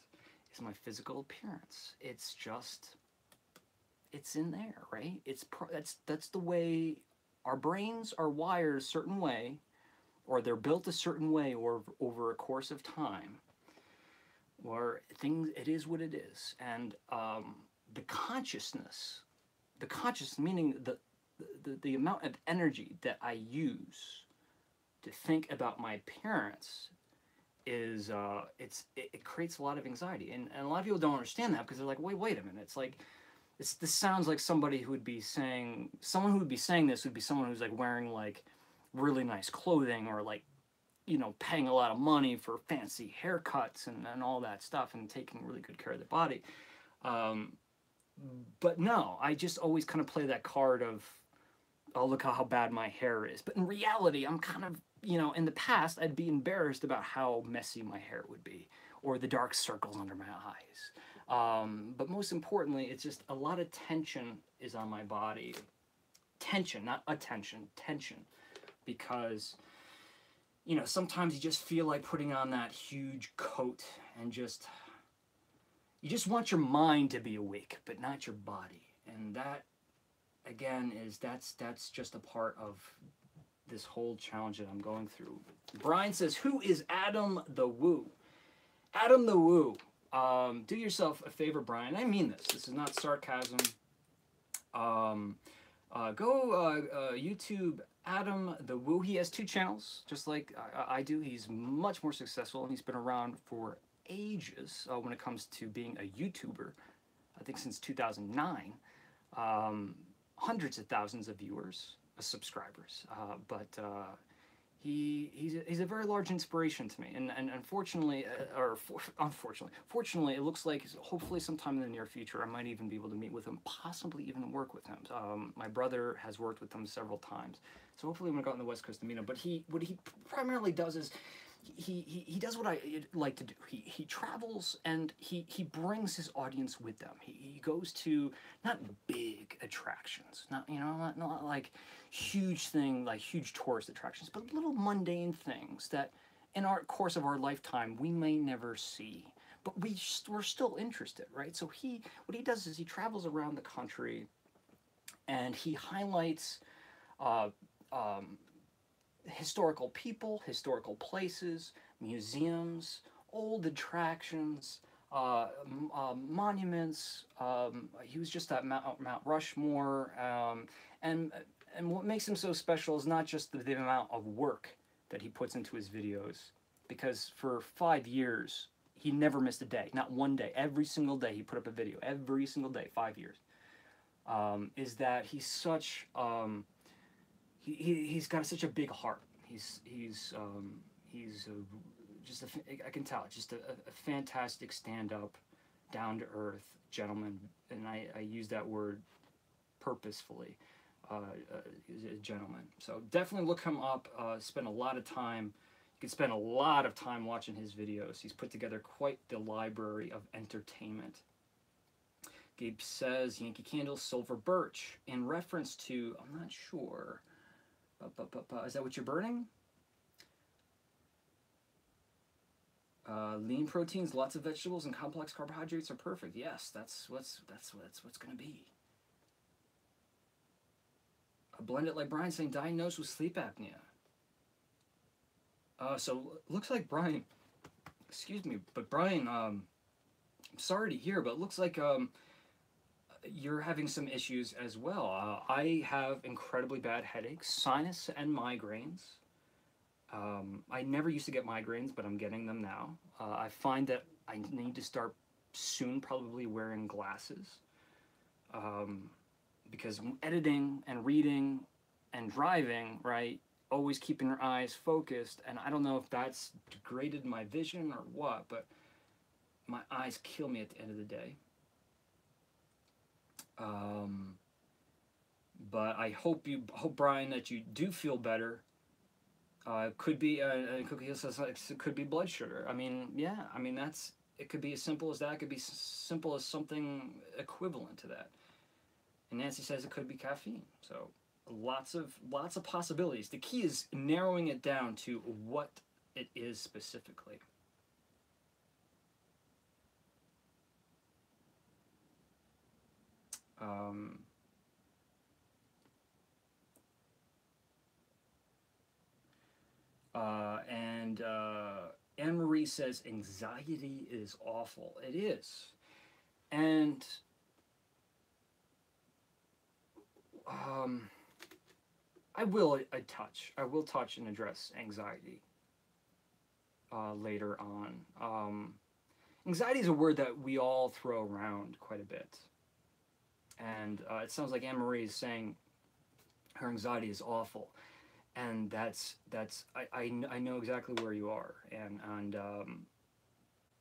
is my physical appearance. It's in there, right? That's the way our brains are wired a certain way, or they're built a certain way, or over a course of time. Or it is what it is. And the consciousness meaning the amount of energy that I use to think about my appearance is it creates a lot of anxiety, and a lot of people don't understand that, because they're like, wait a minute, this sounds like someone who would be saying this would be someone who's like wearing like really nice clothing, or like, paying a lot of money for fancy haircuts and all that stuff, and taking really good care of their body. But no, I just always kind of play that card of, oh, look how bad my hair is. But in reality, I'm kind of, you know, in the past, I'd be embarrassed about how messy my hair would be or the dark circles under my eyes. But most importantly, it's just a lot of tension is on my body. Tension, not attention, tension. Because, you know, sometimes you just feel like putting on that huge coat and just, you just want your mind to be awake, but not your body. And that, again, that's just a part of this whole challenge that I'm going through. Brian says, who is Adam the Woo? Adam the Woo. Do yourself a favor, Brian. I mean this. This is not sarcasm. Go YouTube Adam the Woo. He has 2 channels, just like I do. He's much more successful, and he's been around for ages when it comes to being a YouTuber. I think since 2009. Hundreds of thousands of viewers, subscribers, but he's a very large inspiration to me, and unfortunately, fortunately, it looks like hopefully sometime in the near future I might even be able to meet with him, possibly even work with him. My brother has worked with him several times, so hopefully when I go out on the West Coast to meet him. But what he primarily does is he does what I like to do. He travels and he brings his audience with them. He goes to not big attractions, not like huge tourist attractions, but little mundane things that in our course of our lifetime we may never see, but we're still interested, right? So what he does is he travels around the country and he highlights historical people, historical places, museums, old attractions, monuments. He was just at Mount Rushmore, and what makes him so special is not just the amount of work that he puts into his videos, because for 5 years he never missed a day, not one day. Every single day he put up a video. Every single day, 5 years. Is that he's such he's got such a big heart. I can tell, just a fantastic stand-up, down-to-earth gentleman, and I use that word purposefully. A gentleman. So definitely look him up. Spend a lot of time. You can spend a lot of time watching his videos. He's put together quite the library of entertainment. Gabe says Yankee Candle, Silver Birch, in reference to, I'm not sure. Is that what you're burning? Lean proteins, lots of vegetables, and complex carbohydrates are perfect. Yes, that's what's gonna be. Blend it like Brian saying, diagnosed with sleep apnea. So looks like Brian, excuse me, but Brian, I'm sorry to hear, but it looks like you're having some issues as well. I have incredibly bad headaches, sinus and migraines. I never used to get migraines, but I'm getting them now. I find that I need to start soon probably wearing glasses, because editing and reading and driving, right, always keeping your eyes focused, and I don't know if that's degraded my vision or what, but my eyes kill me at the end of the day. But I hope Brian, that you do feel better. Could be Cookie says it could be blood sugar. I mean, yeah, I mean it could be as simple as that. It could be simple as something equivalent to that. And Nancy says it could be caffeine. So lots of possibilities. The key is narrowing it down to what it is specifically. Anne-Marie says anxiety is awful. It is. And I will touch and address anxiety later on. Anxiety is a word that we all throw around quite a bit. And it sounds like Anne-Marie is saying her anxiety is awful. And I know exactly where you are. And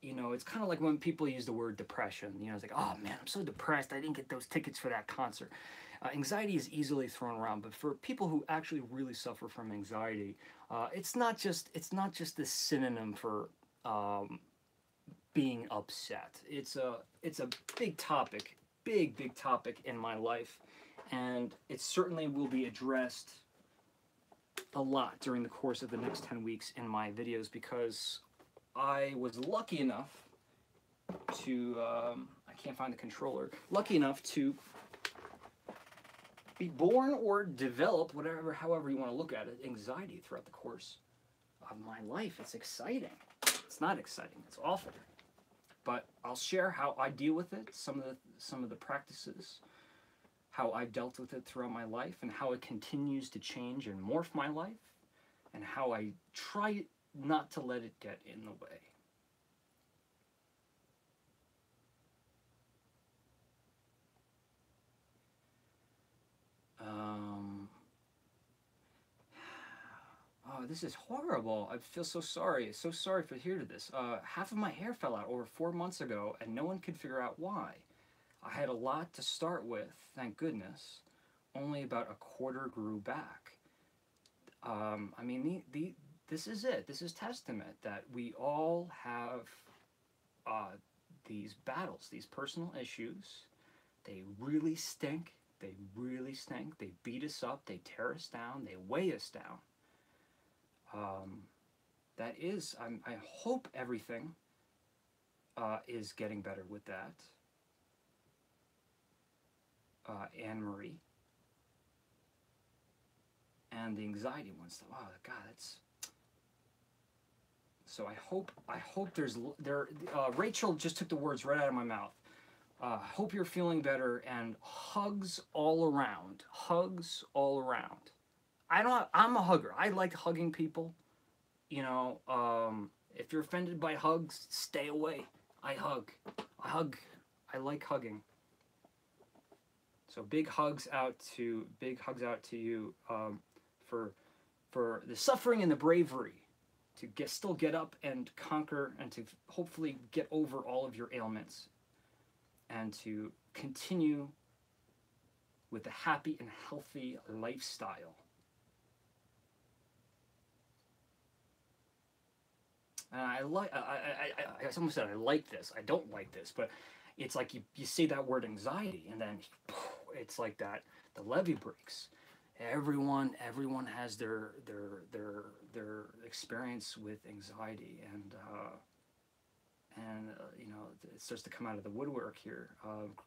you know, it's kind of like when people use the word depression. You know, it's like, oh man, I'm so depressed, I didn't get those tickets for that concert. Anxiety is easily thrown around, but for people who actually really suffer from anxiety, it's not just this synonym for being upset. It's a big topic, big topic in my life, and it certainly will be addressed a lot during the course of the next 10 weeks in my videos, because I was lucky enough to I can't find the controller. Lucky enough to be born or develop, whatever, however you want to look at it, anxiety throughout the course of my life. It's exciting. It's not exciting. It's awful. But I'll share how I deal with it, some of the practices, how I dealt with it throughout my life, and how it continues to change and morph my life, and how I try not to let it get in the way. Oh, this is horrible. I feel so sorry. So sorry for hearing this. Half of my hair fell out over 4 months ago, and no one could figure out why. I had a lot to start with, thank goodness. Only about a quarter grew back. I mean, this is it. This is testament that we all have these battles, these personal issues. They really stink. They really stink. They beat us up. They tear us down. They weigh us down. That is, I hope everything is getting better with that. Anne-Marie. And the anxiety one stuff. Oh God, that's. So I hope Rachel just took the words right out of my mouth. Hope you're feeling better, and hugs all around. Hugs all around. I'm a hugger. I like hugging people. You know, if you're offended by hugs, stay away. I hug. I like hugging. So big hugs out to you for the suffering and the bravery to still get up and conquer, and to hopefully get over all of your ailments, and to continue with a happy and healthy lifestyle. And I almost said I like this. I don't like this, but it's like you say that word anxiety, and then it's like that the levee breaks. Everyone has their experience with anxiety, and you know, it starts to come out of the woodwork here.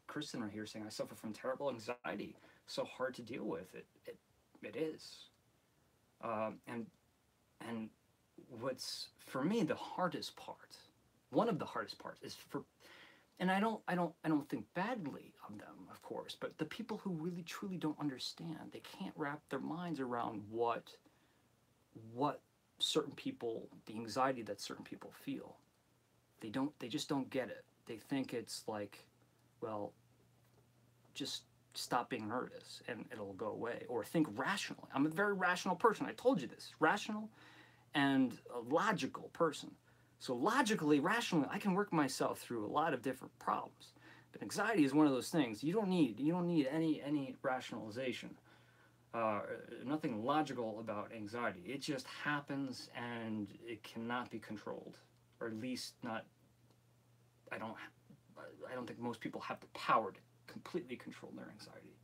Kristen right here saying, I suffer from terrible anxiety. So hard to deal with. It is. And what's for me the hardest part, one of the hardest parts, is and I don't think badly of them, of course, but the people who really truly don't understand. They can't wrap their minds around what certain people, the anxiety that certain people feel. They just don't get it. They think it's like, well, just stop being nervous and it'll go away. Or think rationally. I'm a very rational person. I told you this. Rational and a logical person. So logically, rationally, I can work myself through a lot of different problems. But anxiety is one of those things you don't need any rationalization. Nothing logical about anxiety. It just happens, and it cannot be controlled, or at least not. I don't think most people have the power to completely control their anxiety.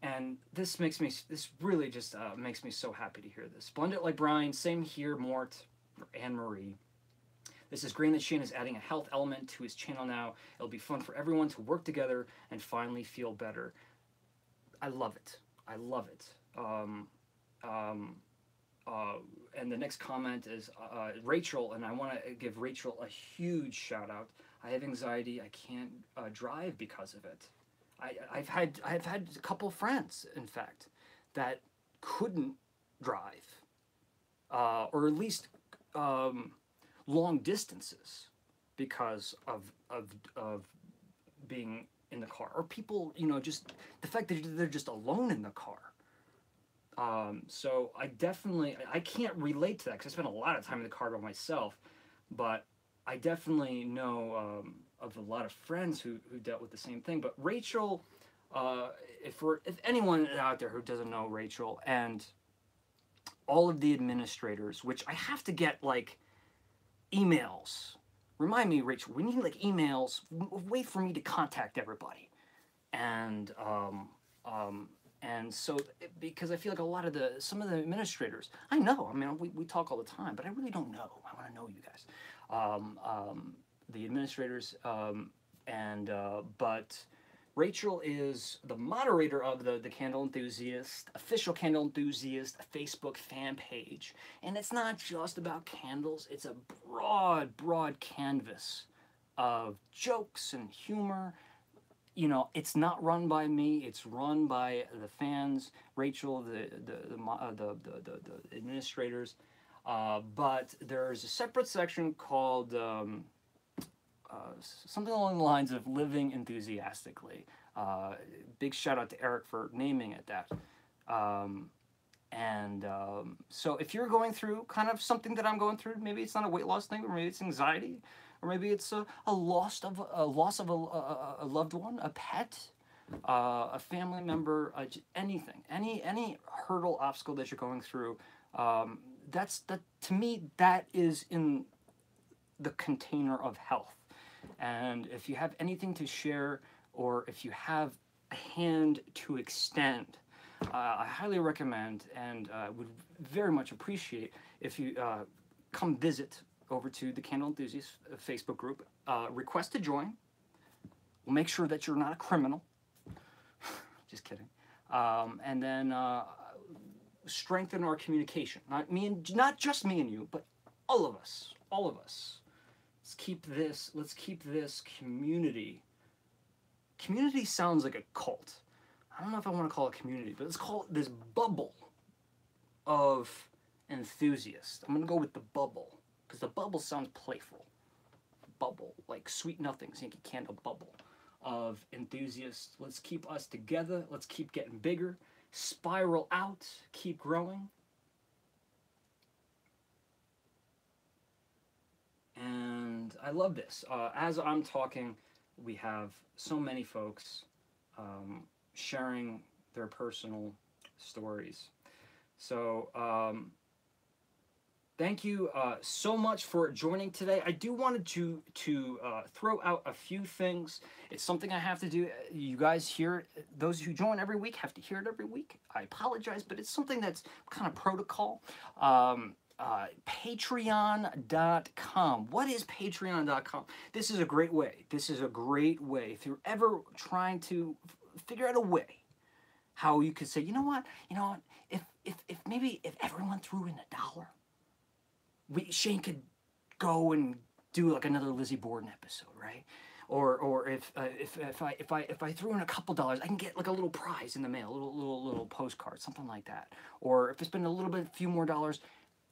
And this really just makes me so happy to hear this. Splendid like Brian, same here, Mort, Anne-Marie. This is great that Shane is adding a health element to his channel now. It'll be fun for everyone to work together and finally feel better. I love it. I love it. And the next comment is Rachel, and I want to give Rachel a huge shout out. I have anxiety. I can't drive because of it. I've had a couple friends, in fact, that couldn't drive, or at least long distances, because of being in the car, or people, you know, just the fact that they're just alone in the car. So I can't relate to that because I spend a lot of time in the car by myself, but I definitely know of a lot of friends who dealt with the same thing. But Rachel, if anyone out there who doesn't know Rachel, and all of the administrators, which I have to get like emails. Remind me, Rachel, we need like emails, way for me to contact everybody. And so because I feel like a lot of some of the administrators, I know, I mean, we talk all the time, but I really don't know. I want to know you guys, the administrators, but Rachel is the moderator of the Candle Enthusiast, official Candle Enthusiast Facebook fan page. And it's not just about candles, it's a broad canvas of jokes and humor. You know, it's not run by me, it's run by the fans, Rachel, the administrators. But there's a separate section called something along the lines of living enthusiastically. Big shout out to Eric for naming it that. So if you're going through kind of something that I'm going through, maybe it's not a weight loss thing, or maybe it's anxiety, or maybe it's a loss of a loved one, a pet, a family member, anything, any hurdle, obstacle that you're going through. To me, that is in the container of health. And if you have anything to share, or if you have a hand to extend, I highly recommend and would very much appreciate if you come visit over to the Candle Enthusiast Facebook group. Request to join. We'll make sure that you're not a criminal. Just kidding. And then strengthen our communication. Not just me and you, but all of us. All of us. Let's keep this community. Community sounds like a cult. I don't know if I want to call it community, but let's call it this bubble of enthusiasts. I'm going to go with the bubble, because the bubble sounds playful. Bubble, like Sweet Nothings, Yankee Candle bubble of enthusiasts. Let's keep us together. Let's keep getting bigger. Spiral out. Keep growing. And I love this. As I'm talking, we have so many folks sharing their personal stories. So thank you so much for joining today. I do wanted to throw out a few things. It's something I have to do. You guys hear it. Those who join every week have to hear it every week. I apologize, but it's something that's kind of protocol. Patreon.com. What is Patreon.com? This is a great way. This is a great way. If you're ever trying to figure out a way how you could say, you know what, if maybe if everyone threw in $1, Shane could go and do like another Lizzie Borden episode, right? Or if I threw in a couple dollars, I can get like a little prize in the mail, a little postcard, something like that. Or if I spend a few more dollars,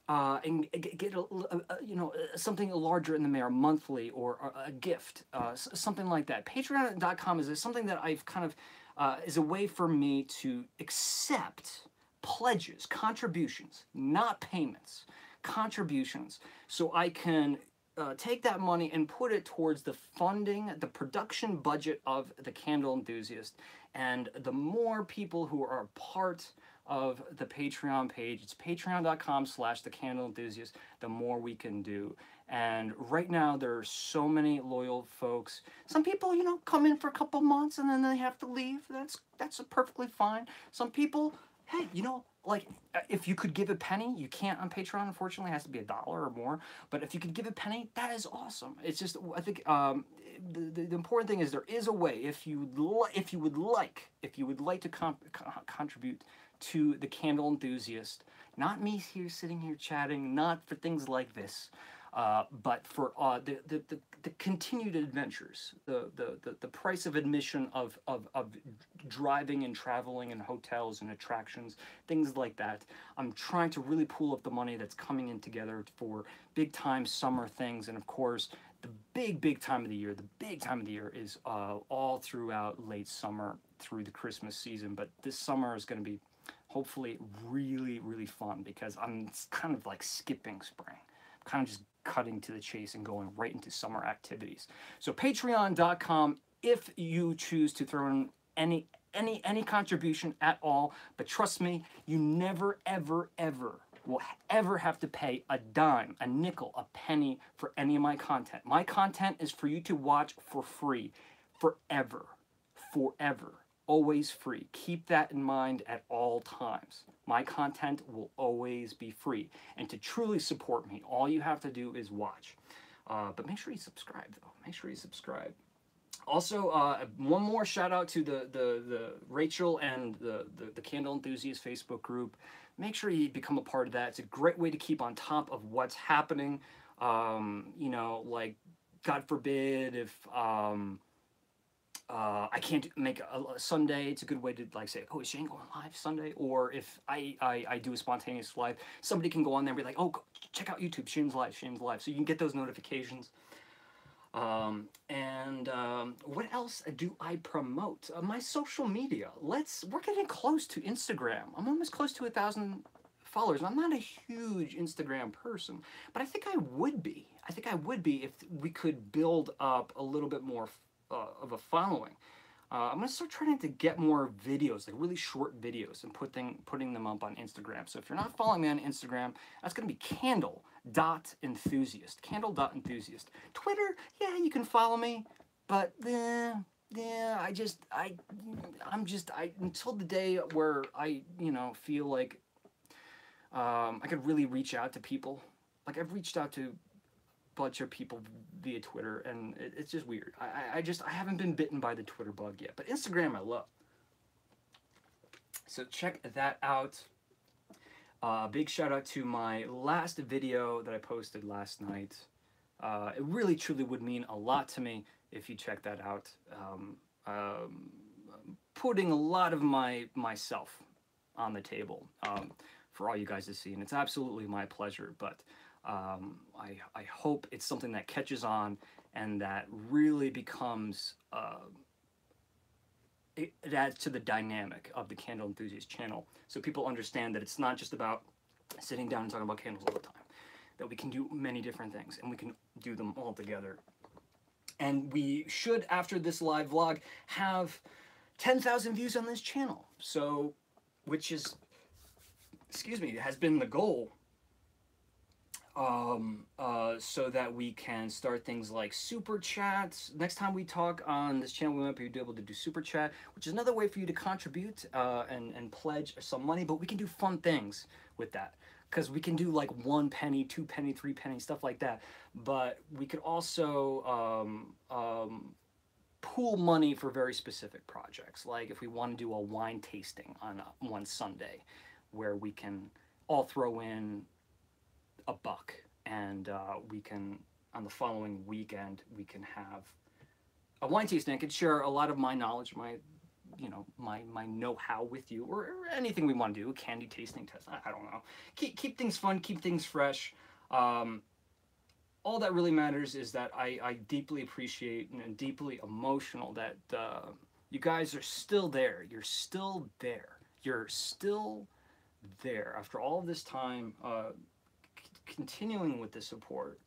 and get something larger in the mail monthly, or a gift, something like that. Patreon.com is something that I've kind of is a way for me to accept pledges, contributions, not payments, contributions, so I can take that money and put it towards the funding, the production budget of the Candle Enthusiast. And the more people who are part of the Patreon page, it's patreon.com/thecandleenthusiast, the more we can do. And right now there are so many loyal folks. Some people, come in for a couple months and then they have to leave. That's perfectly fine. Some people, hey, like, if you could give a penny, you can't on Patreon, unfortunately. It has to be $1 or more. But if you could give a penny, that is awesome. It's just, I think the important thing is there is a way. If you would like to contribute to the Candle Enthusiast, not me sitting here chatting, not for things like this, but for the continued adventures, the price of admission of driving and traveling and hotels and attractions, things like that. I'm trying to really pool up the money that's coming in together for big time summer things. And of course, the big time of the year, is all throughout late summer through the Christmas season. But this summer is going to be hopefully really fun, because I'm kind of like skipping spring. I'm kind of just cutting to the chase and going right into summer activities. So patreon.com if you choose to throw in any contribution at all, but trust me, you never, ever, ever will ever have to pay a dime, a nickel, a penny for any of my content. My content is for you to watch for free, forever, forever, always free. Keep that in mind at all times. My content will always be free. And to truly support me, all you have to do is watch. But make sure you subscribe, though. Make sure you subscribe. Also, one more shout out to the Rachel and the Candle Enthusiast Facebook group. Make sure you become a part of that. It's a great way to keep on top of what's happening. You know, like, God forbid if I can't make a Sunday, it's a good way to like say, oh, is Shane going live Sunday? Or if I do a spontaneous live, somebody can go on there and be like, oh, check out YouTube, Shane's live, Shane's live. So you can get those notifications. What else do I promote? My social media. We're getting close to Instagram. I'm almost close to 1,000 followers. I'm not a huge Instagram person, but I think I would be. I think I would be if we could build up a little bit more of a following. I'm gonna start trying to get more videos, like really short videos, and putting them up on Instagram. So if you're not following me on Instagram, that's gonna be candle.enthusiast. Candle.enthusiast. Twitter, yeah, you can follow me, but yeah, until the day where I, you know, feel like I could really reach out to people. Like I've reached out to bunch of people via Twitter, and it's just weird. I haven't been bitten by the Twitter bug yet, but Instagram I love. So check that out. Big shout out to my last video that I posted last night. It really truly would mean a lot to me if you check that out. Putting a lot of myself on the table for all you guys to see, and it's absolutely my pleasure. But I hope it's something that catches on and that really becomes, it adds to the dynamic of the Candle Enthusiast channel, so people understand that it's not just about sitting down and talking about candles all the time, that we can do many different things and we can do them all together. And we should, after this live vlog, have 10,000 views on this channel, so, which is, excuse me, has been the goal. So that we can start things like super chats. Next time we talk on this channel, we might be able to do super chat, which is another way for you to contribute and pledge some money. But we can do fun things with that, because we can do like 1 penny, 2 penny, 3 penny, stuff like that. But we could also pool money for very specific projects, like if we want to do a wine tasting on one Sunday, where we can all throw in $1, and we can, on the following weekend, we can have a wine tasting. I could share a lot of my knowledge, my know-how with you, or anything we want to do, a candy tasting test, I don't know. Keep things fun, keep things fresh. All that really matters is that I deeply appreciate and deeply emotional that you guys are still there. You're still there. You're still there after all of this time. Continuing with the support.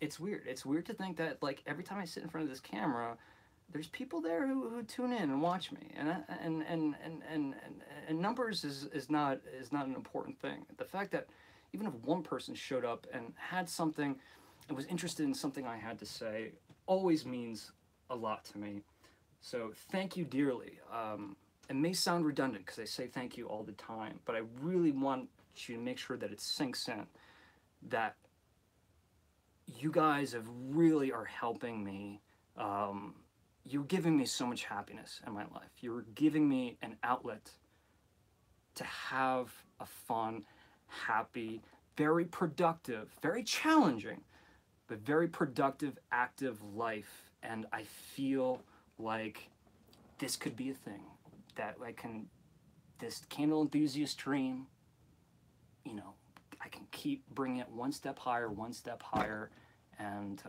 It's weird. It's weird to think that, like, every time I sit in front of this camera, there's people there who tune in and watch me, and numbers is not an important thing. The fact that even if one person showed up and had something and was interested in something I had to say always means a lot to me. So thank you dearly. It may sound redundant because I say thank you all the time, but I really want you to make sure that it sinks in, that you guys really are helping me. You're giving me so much happiness in my life. You're giving me an outlet to have a fun, happy, very productive, very challenging, but very productive, active life. And I feel like this could be a thing. That this Candle Enthusiast dream, I can keep bringing it one step higher, and,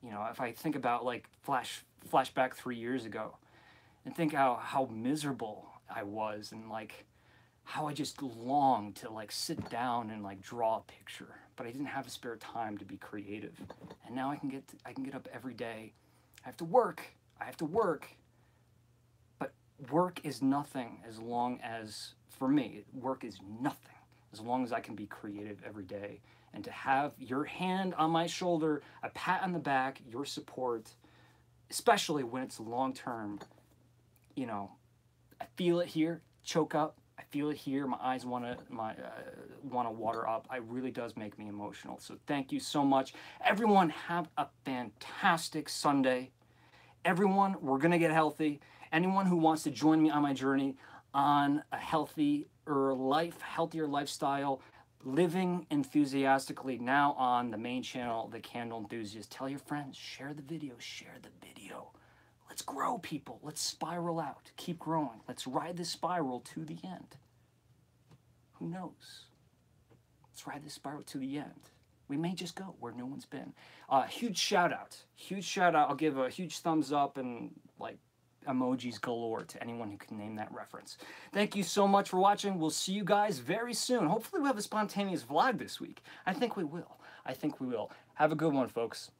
if I think about, like, flashback 3 years ago, and think how miserable I was, and, like, how I just longed to like sit down and like draw a picture, but I didn't have a spare time to be creative. And now I can get up every day. I have to work, but work is nothing as long as, for me, work is nothing as long as I can be creative every day. And to have your hand on my shoulder, a pat on the back, your support, especially when it's long-term, you know, I feel it here, choke up. I feel it here. My eyes want to water up. It really does make me emotional. So thank you so much. Everyone, have a fantastic Sunday. Everyone, we're going to get healthy. Anyone who wants to join me on my journey on a healthier lifestyle, living enthusiastically, now on the main channel, The Candle Enthusiast. Tell your friends, share the video, Let's grow, people. Let's spiral out. Keep growing. Let's ride this spiral to the end. Who knows? Let's ride this spiral to the end. We may just go where no one's been. Huge shout out. Huge shout out. I'll give a huge thumbs up and like emojis galore to anyone who can name that reference. Thank you so much for watching. We'll see you guys very soon. Hopefully we'll have a spontaneous vlog this week. I think we will. Have a good one, folks.